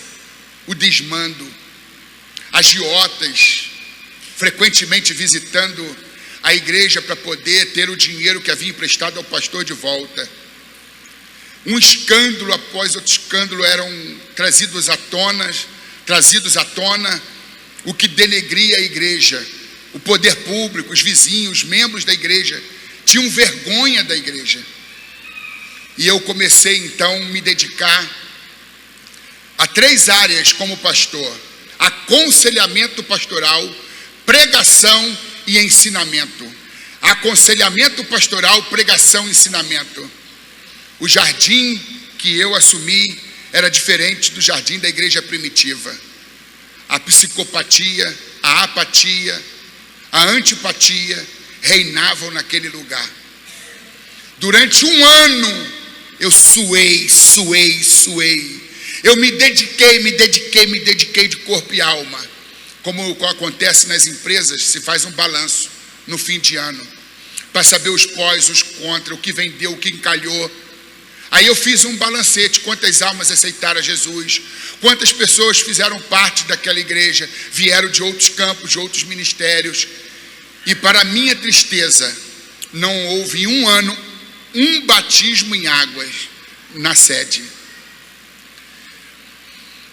o desmando, agiotas frequentemente visitando a igreja para poder ter o dinheiro que havia emprestado ao pastor de volta. Um escândalo após outro escândalo eram trazidos à tona, o que denegria a igreja. O poder público, os vizinhos, os membros da igreja tinham vergonha da igreja. E eu comecei então a me dedicar a 3 áreas como pastor: aconselhamento pastoral, pregação e ensinamento. Aconselhamento pastoral, pregação e ensinamento. O jardim que eu assumi era diferente do jardim da igreja primitiva. A psicopatia, a apatia, a antipatia reinavam naquele lugar. Durante 1 ano eu suei. Eu me dediquei de corpo e alma. Como acontece nas empresas, se faz um balanço no fim de ano, para saber os pós, os contra, o que vendeu, o que encalhou. Aí eu fiz um balancete: quantas almas aceitaram a Jesus, quantas pessoas fizeram parte daquela igreja, vieram de outros campos, de outros ministérios. E para minha tristeza, não houve em 1 ano um batismo em águas na sede.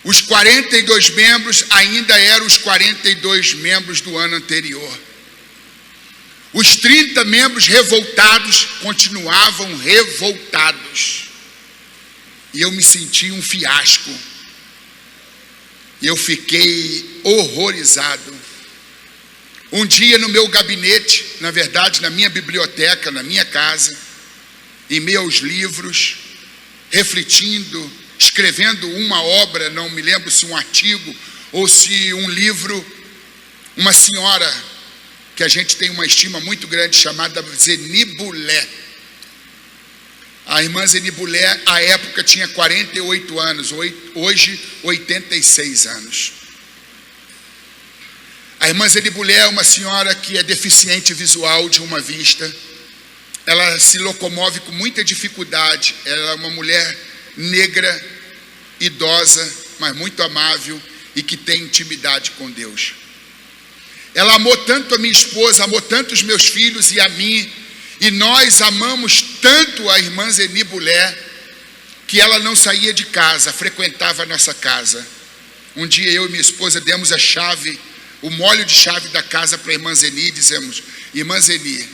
Os 42 membros ainda eram os 42 membros do ano anterior. Os 30 membros revoltados continuavam revoltados. E eu me senti um fiasco. E eu fiquei horrorizado. Um dia no meu gabinete, na verdade na minha biblioteca, na minha casa, em meio aos livros, refletindo, escrevendo uma obra, não me lembro se um artigo ou se um livro, uma senhora que a gente tem uma estima muito grande, chamada Zeni Bulé. A irmã Zeni Bulé, à época, tinha 48 anos, hoje 86 anos. A irmã Zeni Bulé é uma senhora que é deficiente visual de uma vista. Ela se locomove com muita dificuldade. Ela é uma mulher negra, idosa, mas muito amável e que tem intimidade com Deus. Ela amou tanto a minha esposa, amou tanto os meus filhos e a mim, e nós amamos tanto a irmã Zeni Bulé, que ela não saía de casa, frequentava a nossa casa. Um dia eu e minha esposa demos a chave, o molho de chave da casa para a irmã Zeni, e dizemos: irmã Zeni,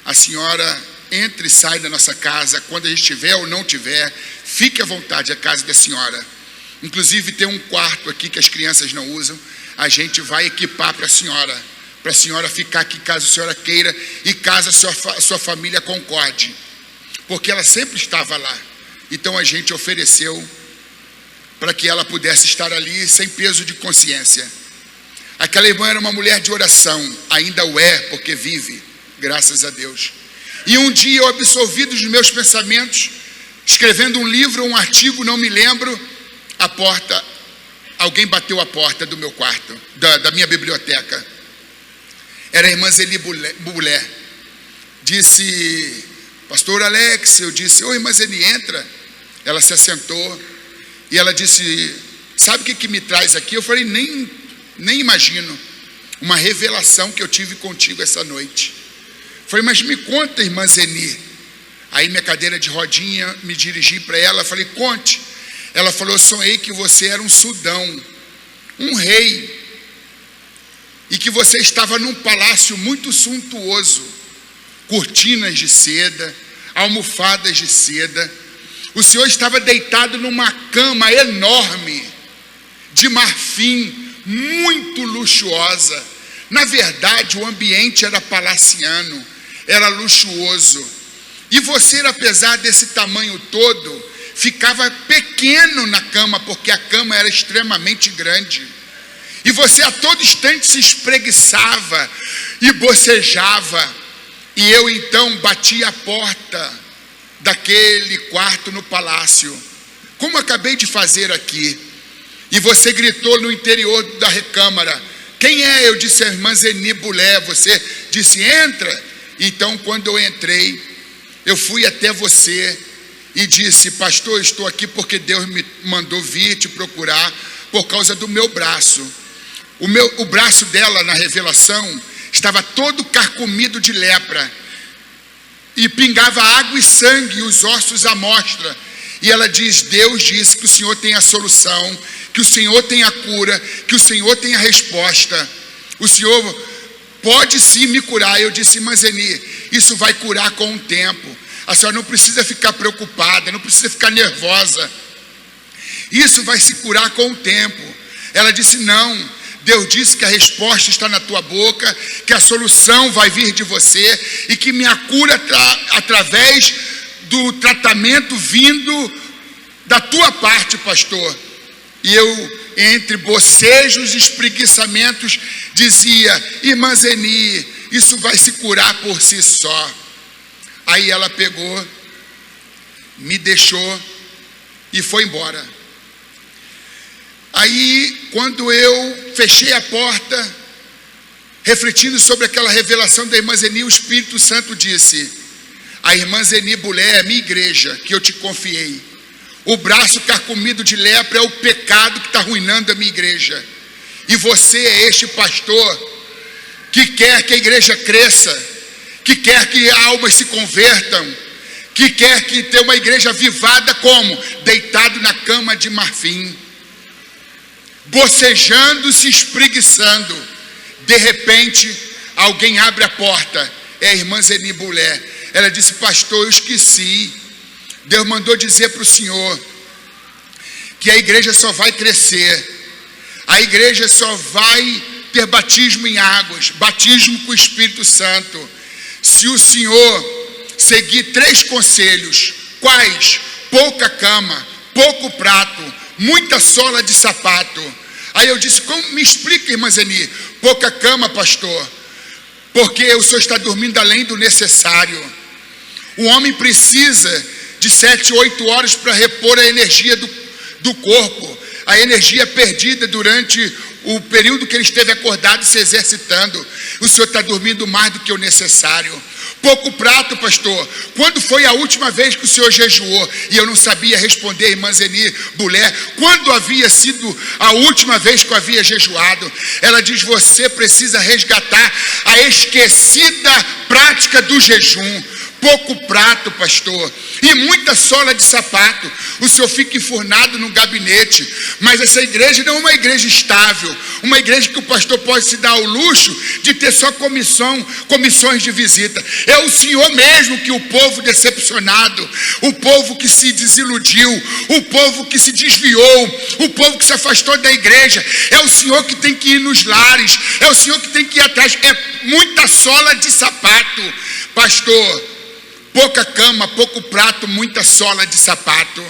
a senhora entra e sai da nossa casa, quando a gente tiver ou não tiver, fique à vontade, a casa da senhora. Inclusive tem um quarto aqui que as crianças não usam, a gente vai equipar para a senhora ficar aqui caso a senhora queira e caso a sua família concorde, porque ela sempre estava lá. Então a gente ofereceu para que ela pudesse estar ali sem peso de consciência. Aquela irmã era uma mulher de oração, ainda o é, porque vive, graças a Deus. E um dia eu, absorvido dos meus pensamentos, escrevendo um livro, um artigo, não me lembro, alguém bateu a porta do meu quarto, da minha biblioteca. Era a irmã Zeni Bulé. Disse: pastor Alex. Eu disse: oi, irmã Zeni, entra. Ela se assentou e ela disse: sabe o que me traz aqui? Eu falei: nem imagino. Uma revelação que eu tive contigo essa noite. Falei, mas me conta, irmã Zeni. Aí minha cadeira de rodinha, me dirigi para ela, falei, conte. Ela falou, sonhei que você era um Sudão, um rei, e que você estava num palácio muito suntuoso, cortinas de seda, almofadas de seda. O senhor estava deitado numa cama enorme, de marfim, muito luxuosa. Na verdade, o ambiente era palaciano, era luxuoso. E você, apesar desse tamanho todo, ficava pequeno na cama, porque a cama era extremamente grande. E você a todo instante se espreguiçava e bocejava. E eu então bati a porta daquele quarto no palácio, como acabei de fazer aqui. E você gritou no interior da recâmara, quem é? Eu disse, a irmã Zeni Bulé. Você disse, entra. Então quando eu entrei, eu fui até você e disse, pastor, estou aqui porque Deus me mandou vir te procurar por causa do meu braço. O braço dela, na revelação, estava todo carcomido de lepra, e pingava água e sangue, e os ossos à mostra. E ela diz, Deus disse que o Senhor tem a solução, que o Senhor tem a cura, que o Senhor tem a resposta. O Senhor pode sim me curar. Eu disse, irmã Zeni, isso vai curar com o tempo. A senhora não precisa ficar preocupada, não precisa ficar nervosa. Isso vai se curar com o tempo. Ela disse, não, Deus disse que a resposta está na tua boca, que a solução vai vir de você e que minha cura através do tratamento vindo da tua parte, pastor. E eu, entre bocejos e espreguiçamentos, dizia, irmã Zeni, isso vai se curar por si só. Aí ela pegou, me deixou e foi embora. Aí, quando eu fechei a porta, refletindo sobre aquela revelação da irmã Zeni, o Espírito Santo disse, a irmã Zeni Bulé é a minha igreja, que eu te confiei. O braço carcomido de lepra é o pecado que está arruinando a minha igreja. E você é este pastor que quer que a igreja cresça, que quer que almas se convertam, que quer que tenha uma igreja avivada como? Deitado na cama de marfim, bocejando, se espreguiçando. De repente, alguém abre a porta, é a irmã Zeni Bulé. Ela disse, pastor, eu esqueci. Deus mandou dizer para o senhor que a igreja só vai crescer, a igreja só vai ter batismo em águas, batismo com o Espírito Santo, se o senhor seguir 3 conselhos. Quais? Pouca cama, pouco prato, muita sola de sapato. Aí eu disse, como me explica, irmã Zeni? Pouca cama, pastor, porque o senhor está dormindo além do necessário. O homem precisa de 7, 8 horas para repor a energia do corpo, a energia perdida durante o período que ele esteve acordado se exercitando. O senhor está dormindo mais do que o necessário. Pouco prato, pastor. Quando foi a última vez que o senhor jejuou? E eu não sabia responder, irmã Zeni Bulé, quando havia sido a última vez que eu havia jejuado. Ela diz, você precisa resgatar a esquecida prática do jejum. Pouco prato, pastor, e muita sola de sapato. O senhor fica enfurnado no gabinete, mas essa igreja não é uma igreja estável, uma igreja que o pastor pode se dar ao luxo de ter só comissões de visita. É o senhor mesmo que o povo decepcionado, o povo que se desiludiu, o povo que se desviou, o povo que se afastou da igreja, é o senhor que tem que ir nos lares, é o senhor que tem que ir atrás. É muita sola de sapato, pastor. Pouca cama, pouco prato, muita sola de sapato.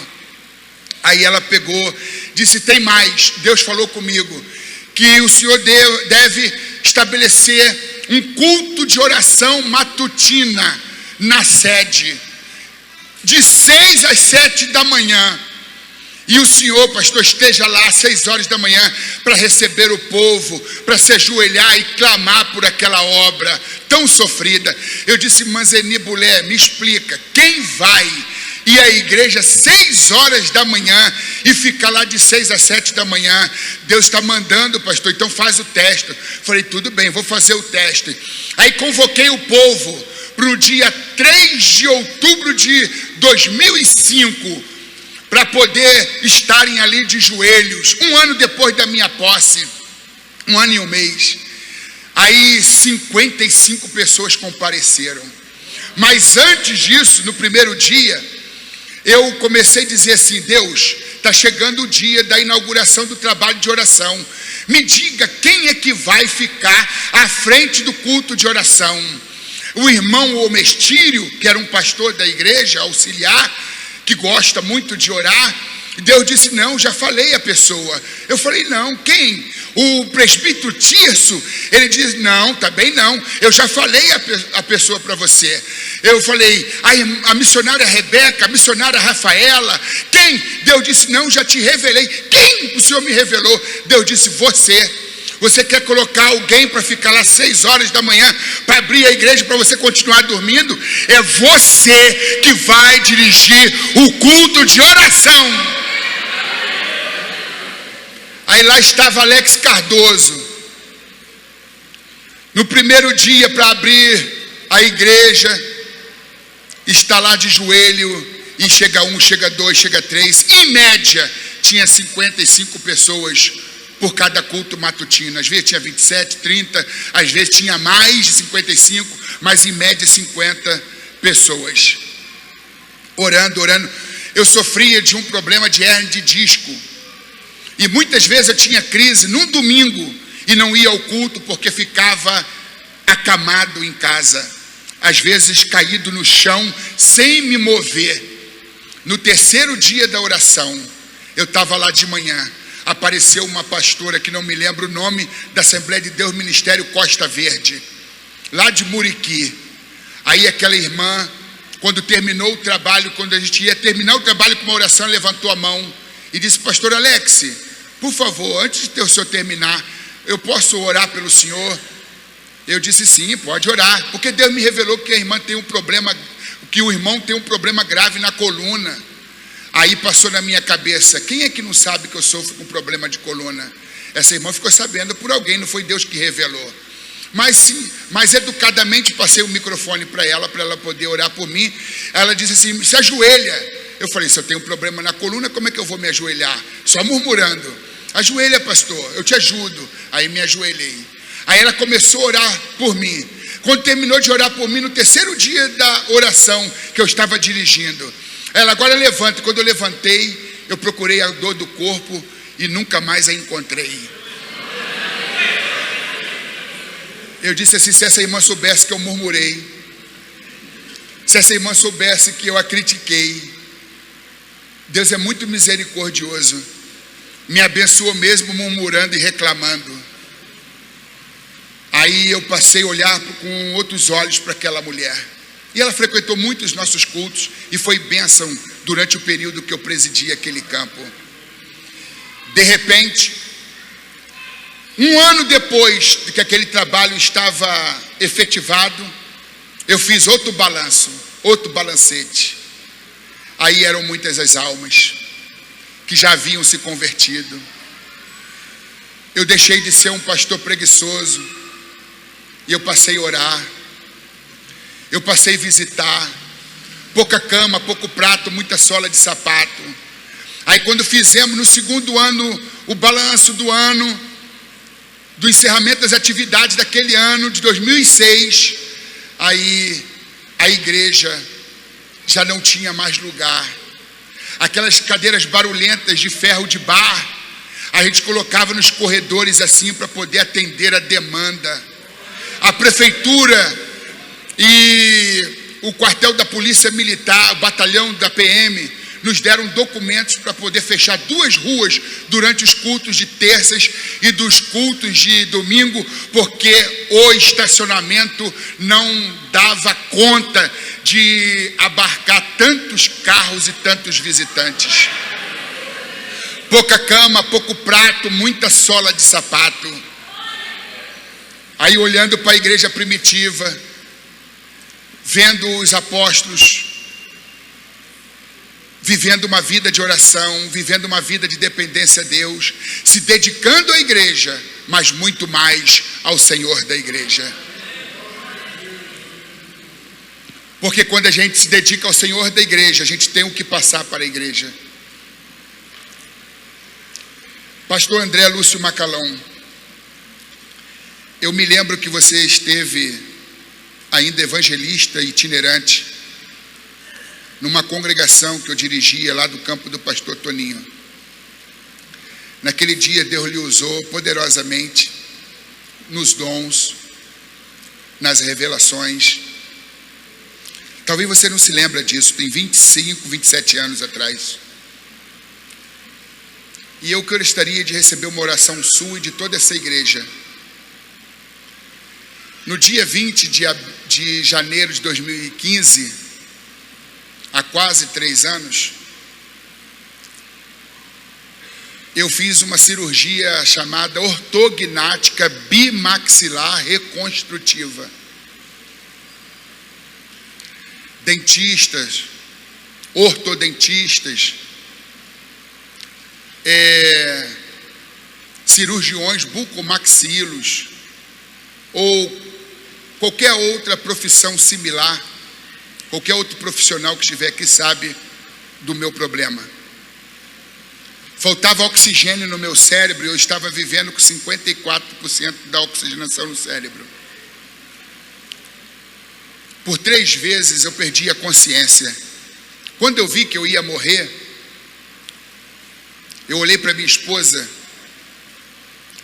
Aí ela pegou, disse, tem mais. Deus falou comigo que o senhor deve estabelecer um culto de oração matutina na sede, de 6 às 7 da manhã. E o senhor, pastor, esteja lá às 6 horas da manhã para receber o povo, para se ajoelhar e clamar por aquela obra tão sofrida. Eu disse, irmã Zeni Bulé, me explica, quem vai ir à igreja às 6 horas da manhã e ficar lá de 6 às 7 da manhã? Deus está mandando, pastor, então faz o teste. Falei, tudo bem, vou fazer o teste. Aí convoquei o povo para o dia 3 de outubro de 2005, para poder estarem ali de joelhos, 1 ano depois da minha posse, 1 ano e 1 mês. Aí 55 pessoas compareceram. Mas antes disso, no primeiro dia, eu comecei a dizer assim: Deus, está chegando o dia da inauguração do trabalho de oração. Me diga quem é que vai ficar à frente do culto de oração. O irmão Omestírio, que era um pastor da igreja auxiliar, que gosta muito de orar, Deus disse: não, já falei a pessoa. Eu falei: não, quem? O presbítero Tirso. Ele disse: não, também não, eu já falei a pessoa para você. Eu falei: a missionária Rebeca, a missionária Rafaela. Quem? Deus disse: não, já te revelei. Quem o Senhor me revelou? Deus disse: você. Você quer colocar alguém para ficar lá 6 horas da manhã para abrir a igreja para você continuar dormindo? É você que vai dirigir o culto de oração. Aí lá estava Alex Cardoso. No primeiro dia para abrir a igreja, está lá de joelho, e chega 1, chega 2, chega 3. Em média, tinha 55 pessoas por cada culto matutino. Às vezes tinha 27, 30, às vezes tinha mais de 55, mas em média 50 pessoas. Orando. Eu sofria de um problema de hernia de disco. E muitas vezes eu tinha crise num domingo e não ia ao culto porque ficava acamado em casa. Às vezes caído no chão sem me mover. No terceiro dia da oração, eu estava lá de manhã. Apareceu uma pastora que não me lembro o nome, da Assembleia de Deus Ministério Costa Verde, lá de Muriqui. Aí aquela irmã, quando terminou o trabalho, quando a gente ia terminar o trabalho com uma oração, levantou a mão e disse: pastor Alex, por favor, antes de o senhor terminar, eu posso orar pelo senhor? Eu disse: sim, pode orar, porque Deus me revelou que a irmã tem um problema, que o irmão tem um problema grave na coluna. Aí passou na minha cabeça: quem é que não sabe que eu sofro com problema de coluna? Essa irmã ficou sabendo por alguém, não foi Deus que revelou. Mas educadamente passei o microfone para ela poder orar por mim. Ela disse assim: se ajoelha. Eu falei: se eu tenho um problema na coluna, como é que eu vou me ajoelhar? Só murmurando. Ajoelha, pastor, eu te ajudo. Aí me ajoelhei. Aí ela começou a orar por mim. Quando terminou de orar por mim, no terceiro dia da oração que eu estava dirigindo, ela: agora levanta. Quando eu levantei, eu procurei a dor do corpo e nunca mais a encontrei. Eu disse assim: se essa irmã soubesse que eu murmurei, se essa irmã soubesse que eu a critiquei. Deus é muito misericordioso, me abençoou mesmo murmurando e reclamando. Aí eu passei a olhar com outros olhos para aquela mulher. E ela frequentou muito os nossos cultos e foi bênção durante o período que eu presidi aquele campo. De repente, 1 ano depois de que aquele trabalho estava efetivado, eu fiz outro balanço, outro balancete. Aí eram muitas as almas que já haviam se convertido. Eu deixei de ser um pastor preguiçoso e eu passei a orar. Eu passei a visitar. Pouca cama, pouco prato, muita sola de sapato. Aí quando fizemos no segundo ano o balanço do ano, do encerramento das atividades daquele ano de 2006, aí a igreja já não tinha mais lugar. Aquelas cadeiras barulhentas de ferro de bar, a gente colocava nos corredores assim para poder atender a demanda. A prefeitura e o quartel da polícia militar, o batalhão da PM, nos deram documentos para poder fechar 2 ruas durante os cultos de terças e dos cultos de domingo, porque o estacionamento não dava conta de abarcar tantos carros e tantos visitantes. Pouca cama, pouco prato, muita sola de sapato. Aí olhando para a igreja primitiva, vendo os apóstolos vivendo uma vida de oração, vivendo uma vida de dependência a Deus, se dedicando à igreja, mas muito mais ao Senhor da igreja. Porque quando a gente se dedica ao Senhor da igreja, a gente tem o que passar para a igreja. Pastor André Lúcio Macalão, eu me lembro que você esteve ainda evangelista itinerante numa congregação que eu dirigia lá do campo do pastor Toninho. Naquele dia Deus lhe usou poderosamente nos dons, nas revelações. Talvez você não se lembre disso, tem 25, 27 anos atrás. E eu gostaria de receber uma oração sua e de toda essa igreja. No dia 20 de janeiro de 2015, há quase 3 anos, eu fiz uma cirurgia chamada ortognática bimaxilar reconstrutiva. Dentistas, ortodentistas, cirurgiões bucomaxilos ou qualquer outra profissão similar, qualquer outro profissional que estiver aqui sabe do meu problema. Faltava oxigênio no meu cérebro e eu estava vivendo com 54% da oxigenação no cérebro. Por 3 vezes eu perdi a consciência. Quando eu vi que eu ia morrer, eu olhei para minha esposa,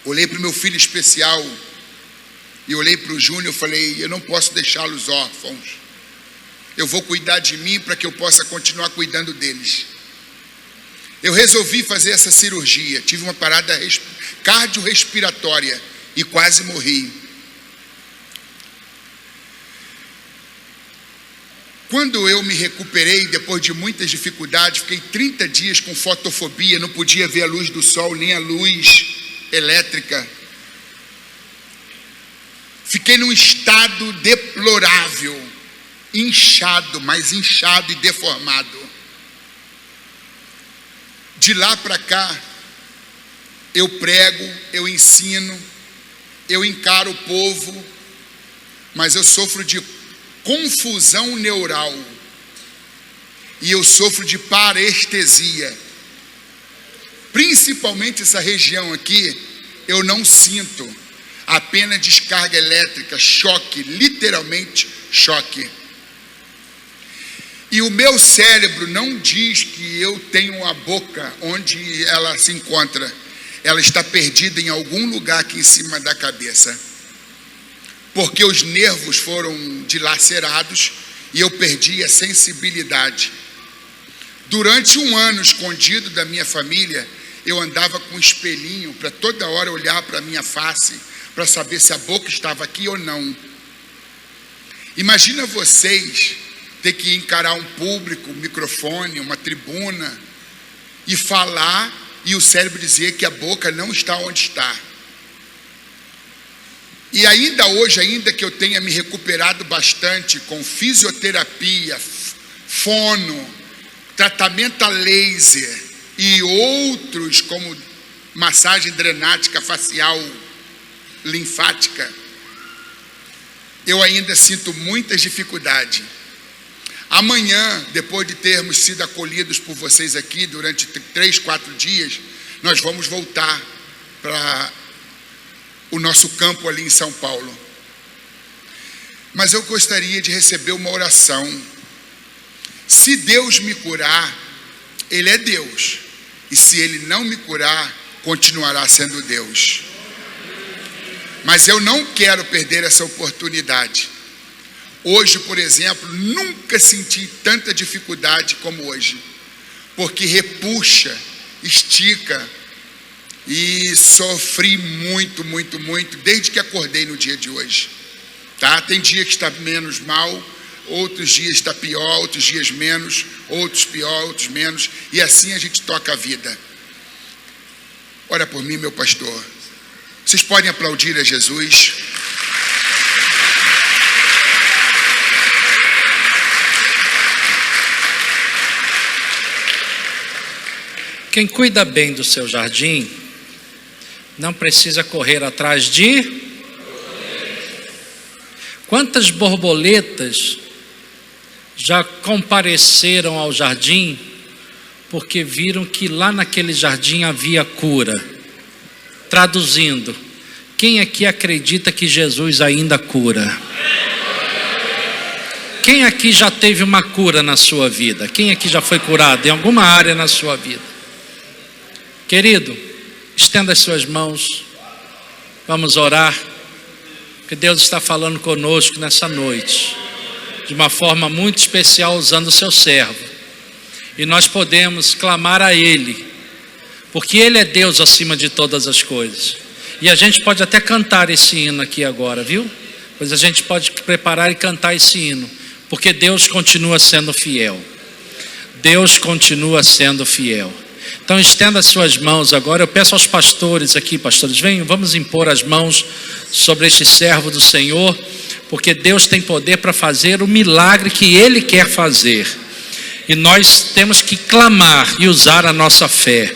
olhei para o meu filho especial e olhei para o Júnior e falei, eu não posso deixá-los órfãos. Eu vou cuidar de mim para que eu possa continuar cuidando deles. Eu resolvi fazer essa cirurgia, tive uma parada cardiorrespiratória e quase morri. Quando eu me recuperei, depois de muitas dificuldades, fiquei 30 dias com fotofobia, não podia ver a luz do sol, nem a luz elétrica. Fiquei num estado deplorável, inchado, mas inchado e deformado. De lá para cá, eu prego, eu ensino, eu encaro o povo, mas eu sofro de confusão neural e eu sofro de parestesia. Principalmente essa região aqui, eu não sinto, apenas descarga elétrica, choque, literalmente choque. E o meu cérebro não diz que eu tenho a boca onde ela se encontra. Ela está perdida em algum lugar aqui em cima da cabeça. Porque os nervos foram dilacerados e eu perdi a sensibilidade. Durante 1 ano escondido da minha família, eu andava com um espelhinho para toda hora olhar para a minha face, para saber se a boca estava aqui ou não. Imagina vocês ter que encarar um público, um microfone, uma tribuna e falar e o cérebro dizer que a boca não está onde está. E ainda hoje, ainda que eu tenha me recuperado bastante com fisioterapia, fono, tratamento a laser e outros como massagem drenática facial linfática, eu ainda sinto muitas dificuldades. Amanhã, depois de termos sido acolhidos por vocês aqui durante 3, 4 dias, nós vamos voltar para o nosso campo ali em São Paulo. Mas eu gostaria de receber uma oração. Se Deus me curar, Ele é Deus. E se Ele não me curar, continuará sendo Deus. Mas eu não quero perder essa oportunidade. Hoje, por exemplo, nunca senti tanta dificuldade como hoje. Porque repuxa, estica. E sofri muito, muito, muito, desde que acordei no dia de hoje. Tá? Tem dia que está menos mal, outros dias está pior, outros dias menos, outros pior, outros menos. E assim a gente toca a vida. Ora por mim, meu pastor. Vocês podem aplaudir a Jesus. Quem cuida bem do seu jardim não precisa correr atrás de... Quantas borboletas já compareceram ao jardim porque viram que lá naquele jardim havia cura. Traduzindo, quem aqui acredita que Jesus ainda cura? Quem aqui já teve uma cura na sua vida? Quem aqui já foi curado em alguma área na sua vida? Querido, estenda as suas mãos, vamos orar, porque Deus está falando conosco nessa noite, de uma forma muito especial, usando o seu servo, e nós podemos clamar a Ele, porque Ele é Deus acima de todas as coisas, e a gente pode até cantar esse hino aqui agora, viu? Pois a gente pode preparar e cantar esse hino, porque Deus continua sendo fiel, Deus continua sendo fiel. Então estenda as suas mãos agora. Eu peço aos pastores aqui, pastores, venham, vamos impor as mãos sobre este servo do Senhor, porque Deus tem poder para fazer o milagre que Ele quer fazer, e nós temos que clamar e usar a nossa fé.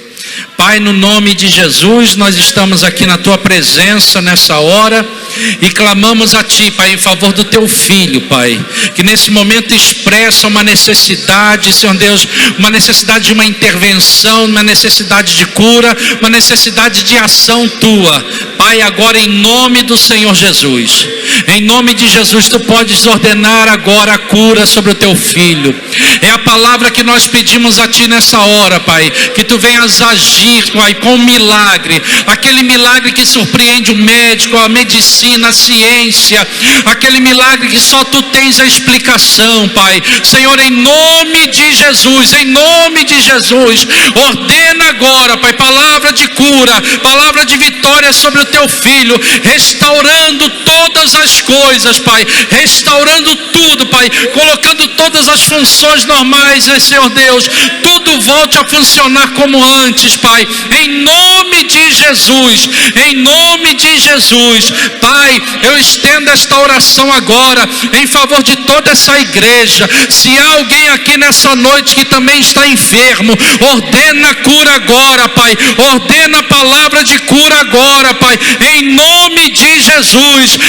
Pai, no nome de Jesus, nós estamos aqui na Tua presença nessa hora e clamamos a Ti, Pai, em favor do Teu Filho, Pai, que nesse momento expressa uma necessidade, Senhor Deus, uma necessidade de uma intervenção, uma necessidade de cura, uma necessidade de ação Tua. Pai, agora em nome do Senhor Jesus, em nome de Jesus, Tu podes ordenar agora a cura sobre o Teu Filho. É a palavra que nós pedimos a Ti nessa hora, Pai, que Tu venhas agir, Pai, com milagre, aquele milagre que surpreende o médico, a medicina, a ciência, aquele milagre que só Tu tens a explicação, Pai. Senhor, em nome de Jesus, ordena agora, Pai, palavra de cura, palavra de vitória sobre o Teu Filho, restaurando todas as coisas, Pai, restaurando tudo, Pai, colocando todas as funções normais, né, Senhor Deus, tudo volte a funcionar como antes, Pai, em nome de Jesus, Pai, eu estendo esta oração agora, em favor de toda essa igreja. Se há alguém aqui nessa noite que também está enfermo, ordena a cura agora, Pai, ordena a palavra de cura agora, Pai, em nome de Jesus,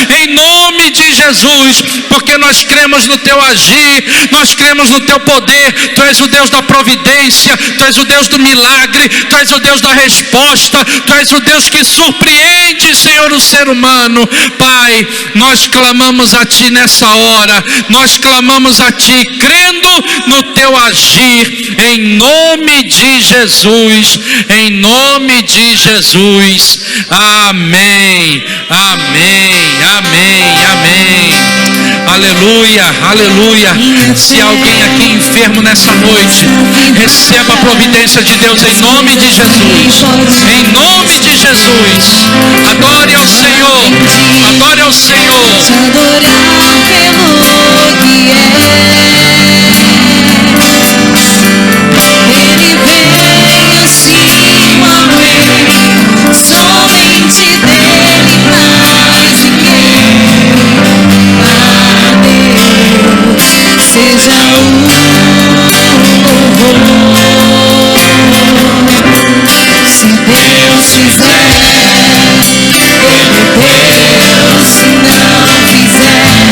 porque nós cremos no Teu agir, nós cremos no Teu poder. Tu és o Deus da providência, Tu és o Deus do milagre, Tu és o Deus da resposta, Tu és o Deus que surpreende, Senhor, o ser humano. Pai, nós clamamos a Ti nessa hora, nós clamamos a Ti, crendo no Teu agir, em nome de Jesus, amém, aleluia. Se alguém aqui enfermo nessa noite, receba a providência de Deus em nome de Jesus, adore ao Senhor, Te adorar pelo que Ele veio acima ao rei, somente dele mais ninguém. A Deus seja o louvor. Se Deus fizer, Ele deu, se não fizer,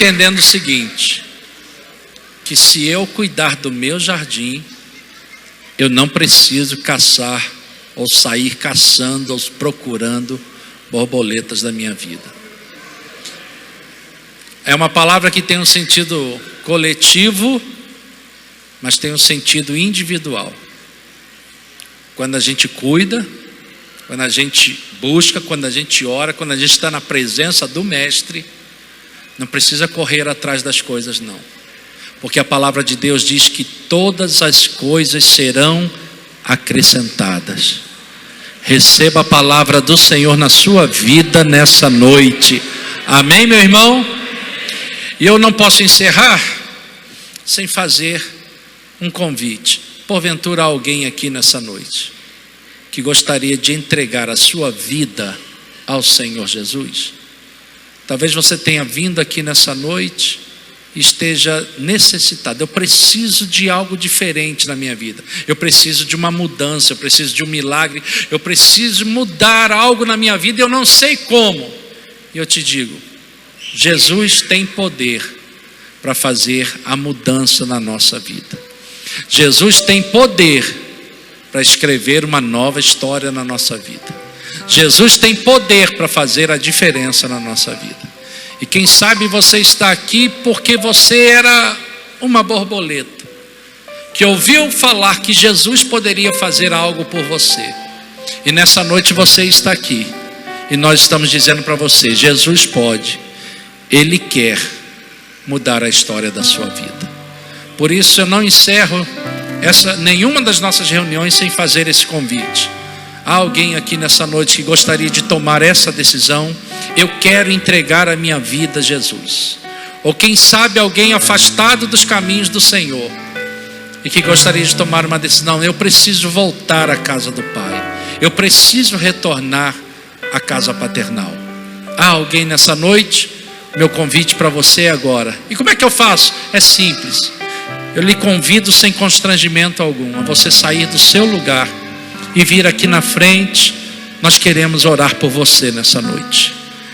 entendendo o seguinte, que se eu cuidar do meu jardim, eu não preciso caçar ou sair caçando ou procurando borboletas da minha vida. É uma palavra que tem um sentido coletivo, mas tem um sentido individual. Quando a gente cuida, quando a gente busca, quando a gente ora, quando a gente está na presença do Mestre, não precisa correr atrás das coisas, não. Porque a palavra de Deus diz que todas as coisas serão acrescentadas. Receba a palavra do Senhor na sua vida nessa noite. Amém, meu irmão? E eu não posso encerrar sem fazer um convite. Porventura há alguém aqui nessa noite que gostaria de entregar a sua vida ao Senhor Jesus? Talvez você tenha vindo aqui nessa noite e esteja necessitado. Eu preciso de algo diferente na minha vida. Eu preciso de uma mudança, eu preciso de um milagre, eu preciso mudar algo na minha vida, eu não sei como. E eu te digo, Jesus tem poder para fazer a mudança na nossa vida. Jesus tem poder para escrever uma nova história na nossa vida. Jesus tem poder para fazer a diferença na nossa vida. E quem sabe você está aqui porque você era uma borboleta, que ouviu falar que Jesus poderia fazer algo por você. E nessa noite você está aqui. E nós estamos dizendo para você, Jesus pode, Ele quer mudar a história da sua vida. Por isso eu não encerro nenhuma das nossas reuniões sem fazer esse convite. Há alguém aqui nessa noite que gostaria de tomar essa decisão? Eu quero entregar a minha vida a Jesus. Ou quem sabe alguém afastado dos caminhos do Senhor e que gostaria de tomar uma decisão. Eu preciso voltar à casa do Pai. Eu preciso retornar à casa paternal. Há alguém nessa noite? Meu convite para você agora. E como é que eu faço? É simples. Eu lhe convido sem constrangimento algum a você sair do seu lugar e vir aqui na frente. Nós queremos orar por você nessa noite.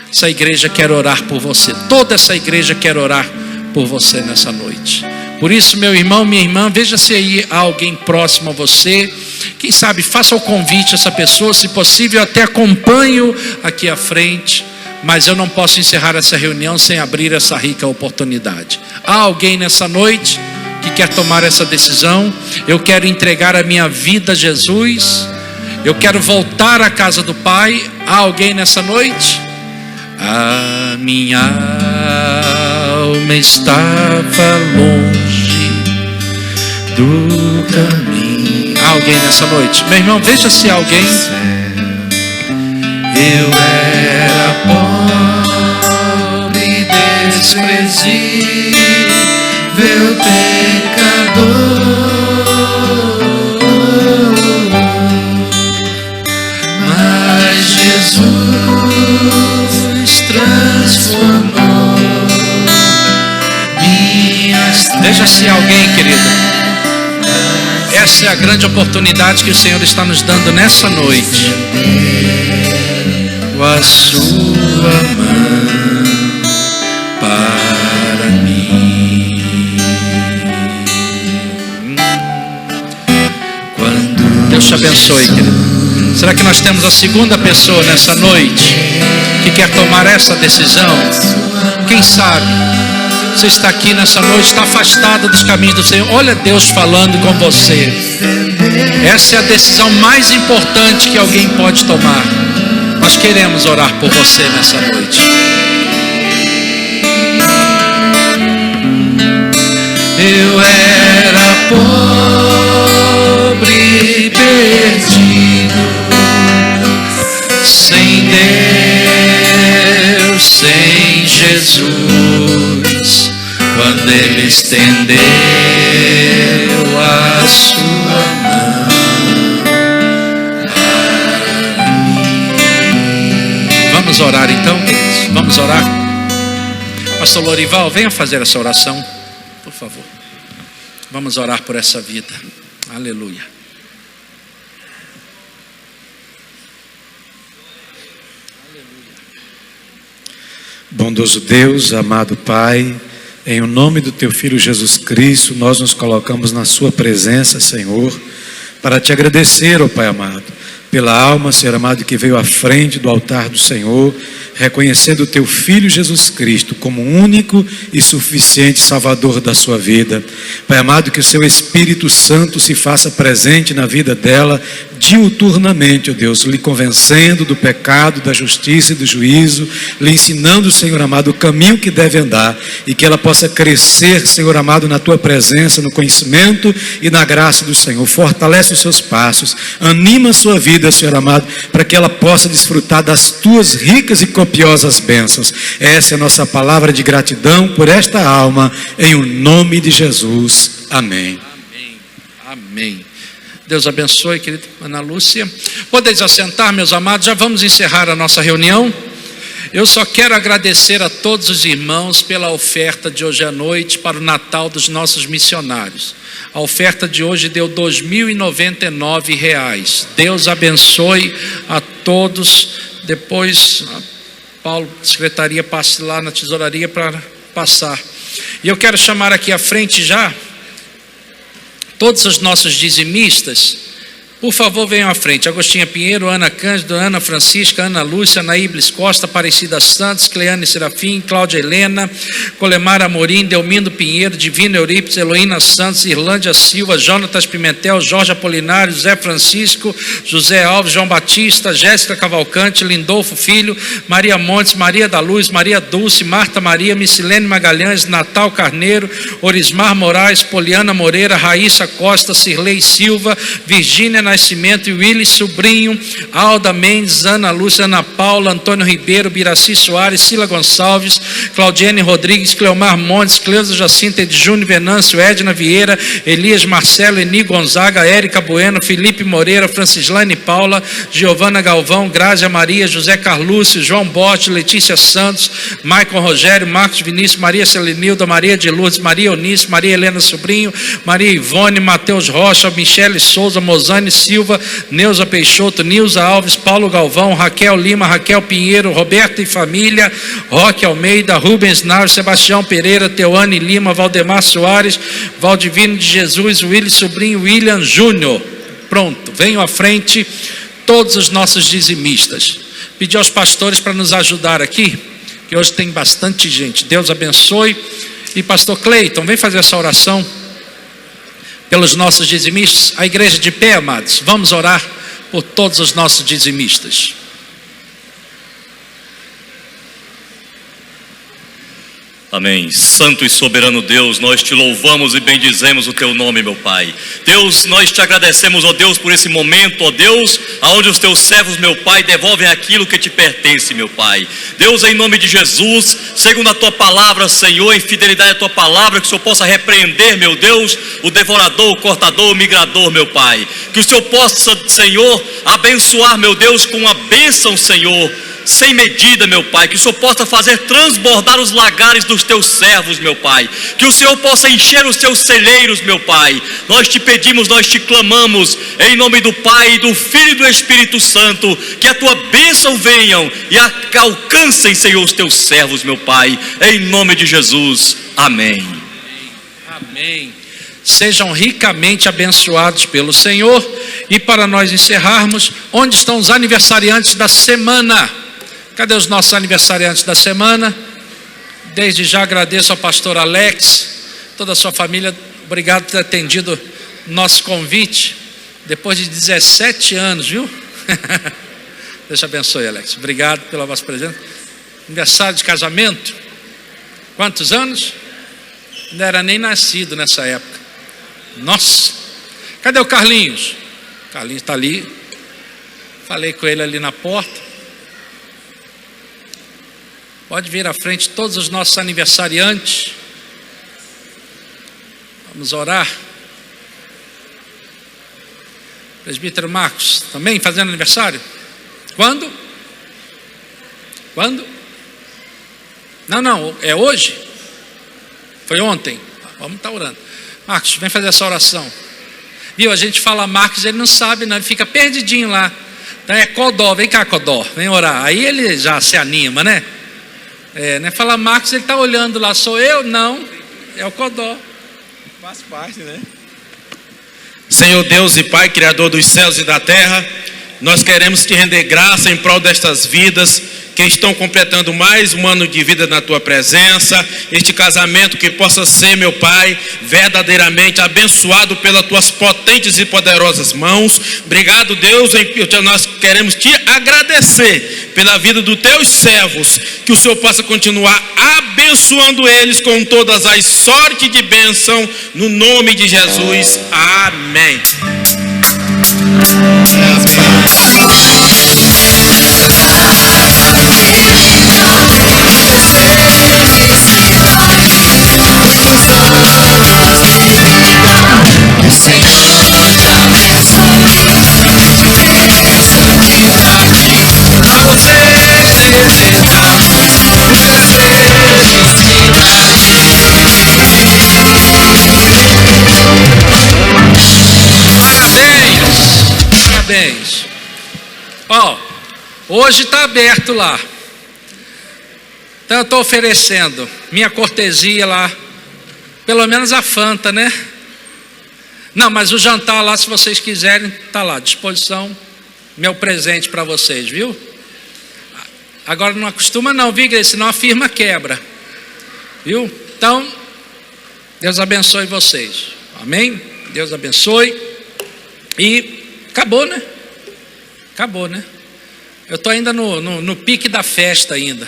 Essa igreja quer orar por você. Toda essa igreja quer orar por você nessa noite. Por isso, meu irmão, minha irmã, veja se aí há alguém próximo a você. Quem sabe, faça o convite a essa pessoa. Se possível, eu até acompanho aqui à frente. Mas eu não posso encerrar essa reunião sem abrir essa rica oportunidade. Há alguém nessa noite que quer tomar essa decisão? Eu quero entregar a minha vida a Jesus. Eu quero voltar à casa do Pai. Há alguém nessa noite? A minha alma estava longe do caminho. Há alguém nessa noite? Meu irmão, veja se há alguém. Eu era pobre e desprezível pecador, mas Jesus transformou minhas. Veja se há alguém, querido. Essa é a grande oportunidade que o Senhor está nos dando nessa noite. A sua mão para mim. Deus te abençoe, querido. Será que nós temos a segunda pessoa nessa noite que quer tomar essa decisão? Quem sabe você está aqui nessa noite, está afastado dos caminhos do Senhor. Olha Deus falando com você. Essa é a decisão mais importante que alguém pode tomar. Nós queremos orar por você nessa noite. Eu era pobre e perdido, sem Deus, sem Jesus, quando Ele estendeu a sua mão. Vamos orar então, queridos? Vamos orar? Pastor Lorival, venha fazer essa oração, por favor. Vamos orar por essa vida. Aleluia. Bondoso Deus, amado Pai, em o nome do Teu Filho Jesus Cristo, nós nos colocamos na Sua presença, Senhor, para Te agradecer, ó Pai amado, pela alma, Senhor amado, que veio à frente do altar do Senhor, reconhecendo o Teu Filho Jesus Cristo como único e suficiente Salvador da sua vida. Pai amado, que o Seu Espírito Santo se faça presente na vida dela diuturnamente, ó Deus, lhe convencendo do pecado, da justiça e do juízo, lhe ensinando, Senhor amado, o caminho que deve andar, e que ela possa crescer, Senhor amado, na Tua presença, no conhecimento e na graça do Senhor. Fortalece os seus passos, anima a sua vida, Senhor amado, para que ela possa desfrutar das Tuas ricas e copiosas bênçãos. Essa é a nossa palavra de gratidão por esta alma, em o nome de Jesus. Amém. Amém. Amém. Deus abençoe, querida Ana Lúcia. Podeis assentar, meus amados, já vamos encerrar a nossa reunião. Eu só quero agradecer a todos os irmãos pela oferta de hoje à noite para o Natal dos nossos missionários. A oferta de hoje deu R$ 2.099. Deus abençoe a todos. Depois, Paulo, secretaria, passe lá na tesouraria para passar. E eu quero chamar aqui à frente já todos os nossos dizimistas. Por favor, venham à frente. Agostinha Pinheiro, Ana Cândido, Ana Francisca, Ana Lúcia, Anaíblis Costa, Aparecida Santos, Cleane Serafim, Cláudia Helena, Colemar Amorim, Delmindo Pinheiro, Divino Eurípides, Heloína Santos, Irlândia Silva, Jonatas Pimentel, Jorge Apolinário, José Francisco, José Alves, João Batista, Jéssica Cavalcante, Lindolfo Filho, Maria Montes, Maria da Luz, Maria Dulce, Marta Maria, Missilene Magalhães, Natal Carneiro, Orismar Moraes, Poliana Moreira, Raíssa Costa, Cirlei Silva, Virgínia Nascimento e Willis Sobrinho, Alda Mendes, Ana Lúcia, Ana Paula, Antônio Ribeiro, Biraci Soares, Sila Gonçalves, Claudiane Rodrigues, Cleomar Montes, Cleusa Jacinta de Júnior Venâncio, Edna Vieira, Elias Marcelo, Eni Gonzaga, Érica Bueno, Felipe Moreira, Francislane Paula, Giovana Galvão, Grácia Maria, José Carlúcio, João Bote, Letícia Santos, Maicon Rogério, Marcos Vinícius, Maria Celenilda, Maria de Lourdes, Maria Eunice, Maria Helena Sobrinho, Maria Ivone, Mateus Rocha, Michele Souza, Mozane Silva, Neuza Peixoto, Nilza Alves, Paulo Galvão, Raquel Lima, Raquel Pinheiro, Roberto e família, Roque Almeida, Rubens Naves, Sebastião Pereira, Teoane Lima, Valdemar Soares, Valdivino de Jesus, Willis Sobrinho, William Júnior. Pronto, venham à frente todos os nossos dizimistas. Pedir aos pastores para nos ajudar aqui, que hoje tem bastante gente. Deus abençoe. E pastor Cleiton, vem fazer essa oração pelos nossos dizimistas. A igreja de pé, amados, vamos orar por todos os nossos dizimistas. Amém. Santo e soberano Deus, nós te louvamos e bendizemos o teu nome, meu Pai. Deus, nós te agradecemos, ó Deus, por esse momento, ó Deus, aonde os teus servos, meu Pai, devolvem aquilo que te pertence, meu Pai. Deus, em nome de Jesus, segundo a tua palavra, Senhor, em fidelidade à tua palavra, que o Senhor possa repreender, meu Deus, o devorador, o cortador, o migrador, meu Pai. Que o Senhor possa, Senhor, abençoar, meu Deus, com a bênção, Senhor, sem medida, meu Pai, que o Senhor possa fazer transbordar os lagares dos teus servos, meu Pai, que o Senhor possa encher os teus celeiros, meu Pai. Nós te pedimos, nós te clamamos, em nome do Pai, do Filho e do Espírito Santo, que a tua bênção venham e alcancem, Senhor, os teus servos, meu Pai, em nome de Jesus, amém. Amém. Sejam ricamente abençoados pelo Senhor. E para nós encerrarmos, onde estão os aniversariantes da semana? Cadê os nossos aniversariantes da semana? Desde já agradeço ao pastor Alex, toda a sua família, obrigado por ter atendido nosso convite, depois de 17 anos, viu? Deus te abençoe, Alex, obrigado pela vossa presença. Aniversário de casamento, quantos anos? Não era nem nascido nessa época. Nossa, cadê o Carlinhos? O Carlinhos está ali, falei com ele ali na porta. Pode vir à frente todos os nossos aniversariantes. Vamos orar. Presbítero Marcos, também fazendo aniversário? Quando? Quando? Não, é hoje? Foi ontem? Vamos estar orando. Marcos, vem fazer essa oração. Viu, a gente fala Marcos, ele não sabe não, ele fica perdidinho lá. Então é Codó, vem cá Codó, vem orar. Aí ele já se anima, né? né? Fala Marcos, ele está olhando lá, sou eu? Não, é o Codó. Faz parte, né? Senhor Deus e Pai, Criador dos céus e da terra, nós queremos te render graça em prol destas vidas que estão completando mais um ano de vida na tua presença. Este casamento que possa ser, meu Pai, verdadeiramente abençoado pelas tuas potentes e poderosas mãos. Obrigado, Deus, nós queremos te agradecer pela vida dos teus servos, que o Senhor possa continuar abençoando eles com todas as sortes de bênção, no nome de Jesus. Amém. Parabéns. Ó, hoje está aberto lá. Então eu estou oferecendo minha cortesia lá, pelo menos a Fanta, né? Não, mas o jantar lá, se vocês quiserem, está lá à disposição. Meu presente para vocês, viu? Agora não acostuma não, viu, igreja? Senão a firma quebra. Viu? Então, Deus abençoe vocês. Amém? Deus abençoe. E acabou, né? Acabou, né? Eu estou ainda no pique da festa ainda.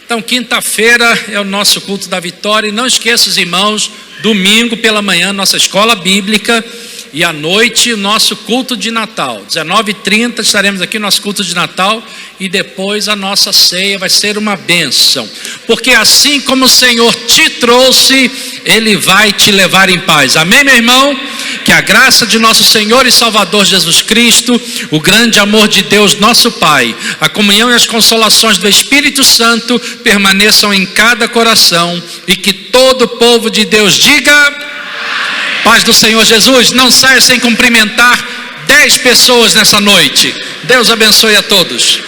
Então, quinta-feira é o nosso culto da vitória. E não esqueça, os irmãos, domingo pela manhã, nossa escola bíblica. E à noite, o nosso culto de Natal. 19h30 estaremos aqui no nosso culto de Natal. E depois a nossa ceia vai ser uma bênção. Porque assim como o Senhor te trouxe, Ele vai te levar em paz. Amém, meu irmão? Que a graça de nosso Senhor e Salvador Jesus Cristo, o grande amor de Deus nosso Pai, a comunhão e as consolações do Espírito Santo permaneçam em cada coração. E que todo o povo de Deus diga... Paz do Senhor Jesus. Não saia sem cumprimentar 10 pessoas nessa noite. Deus abençoe a todos.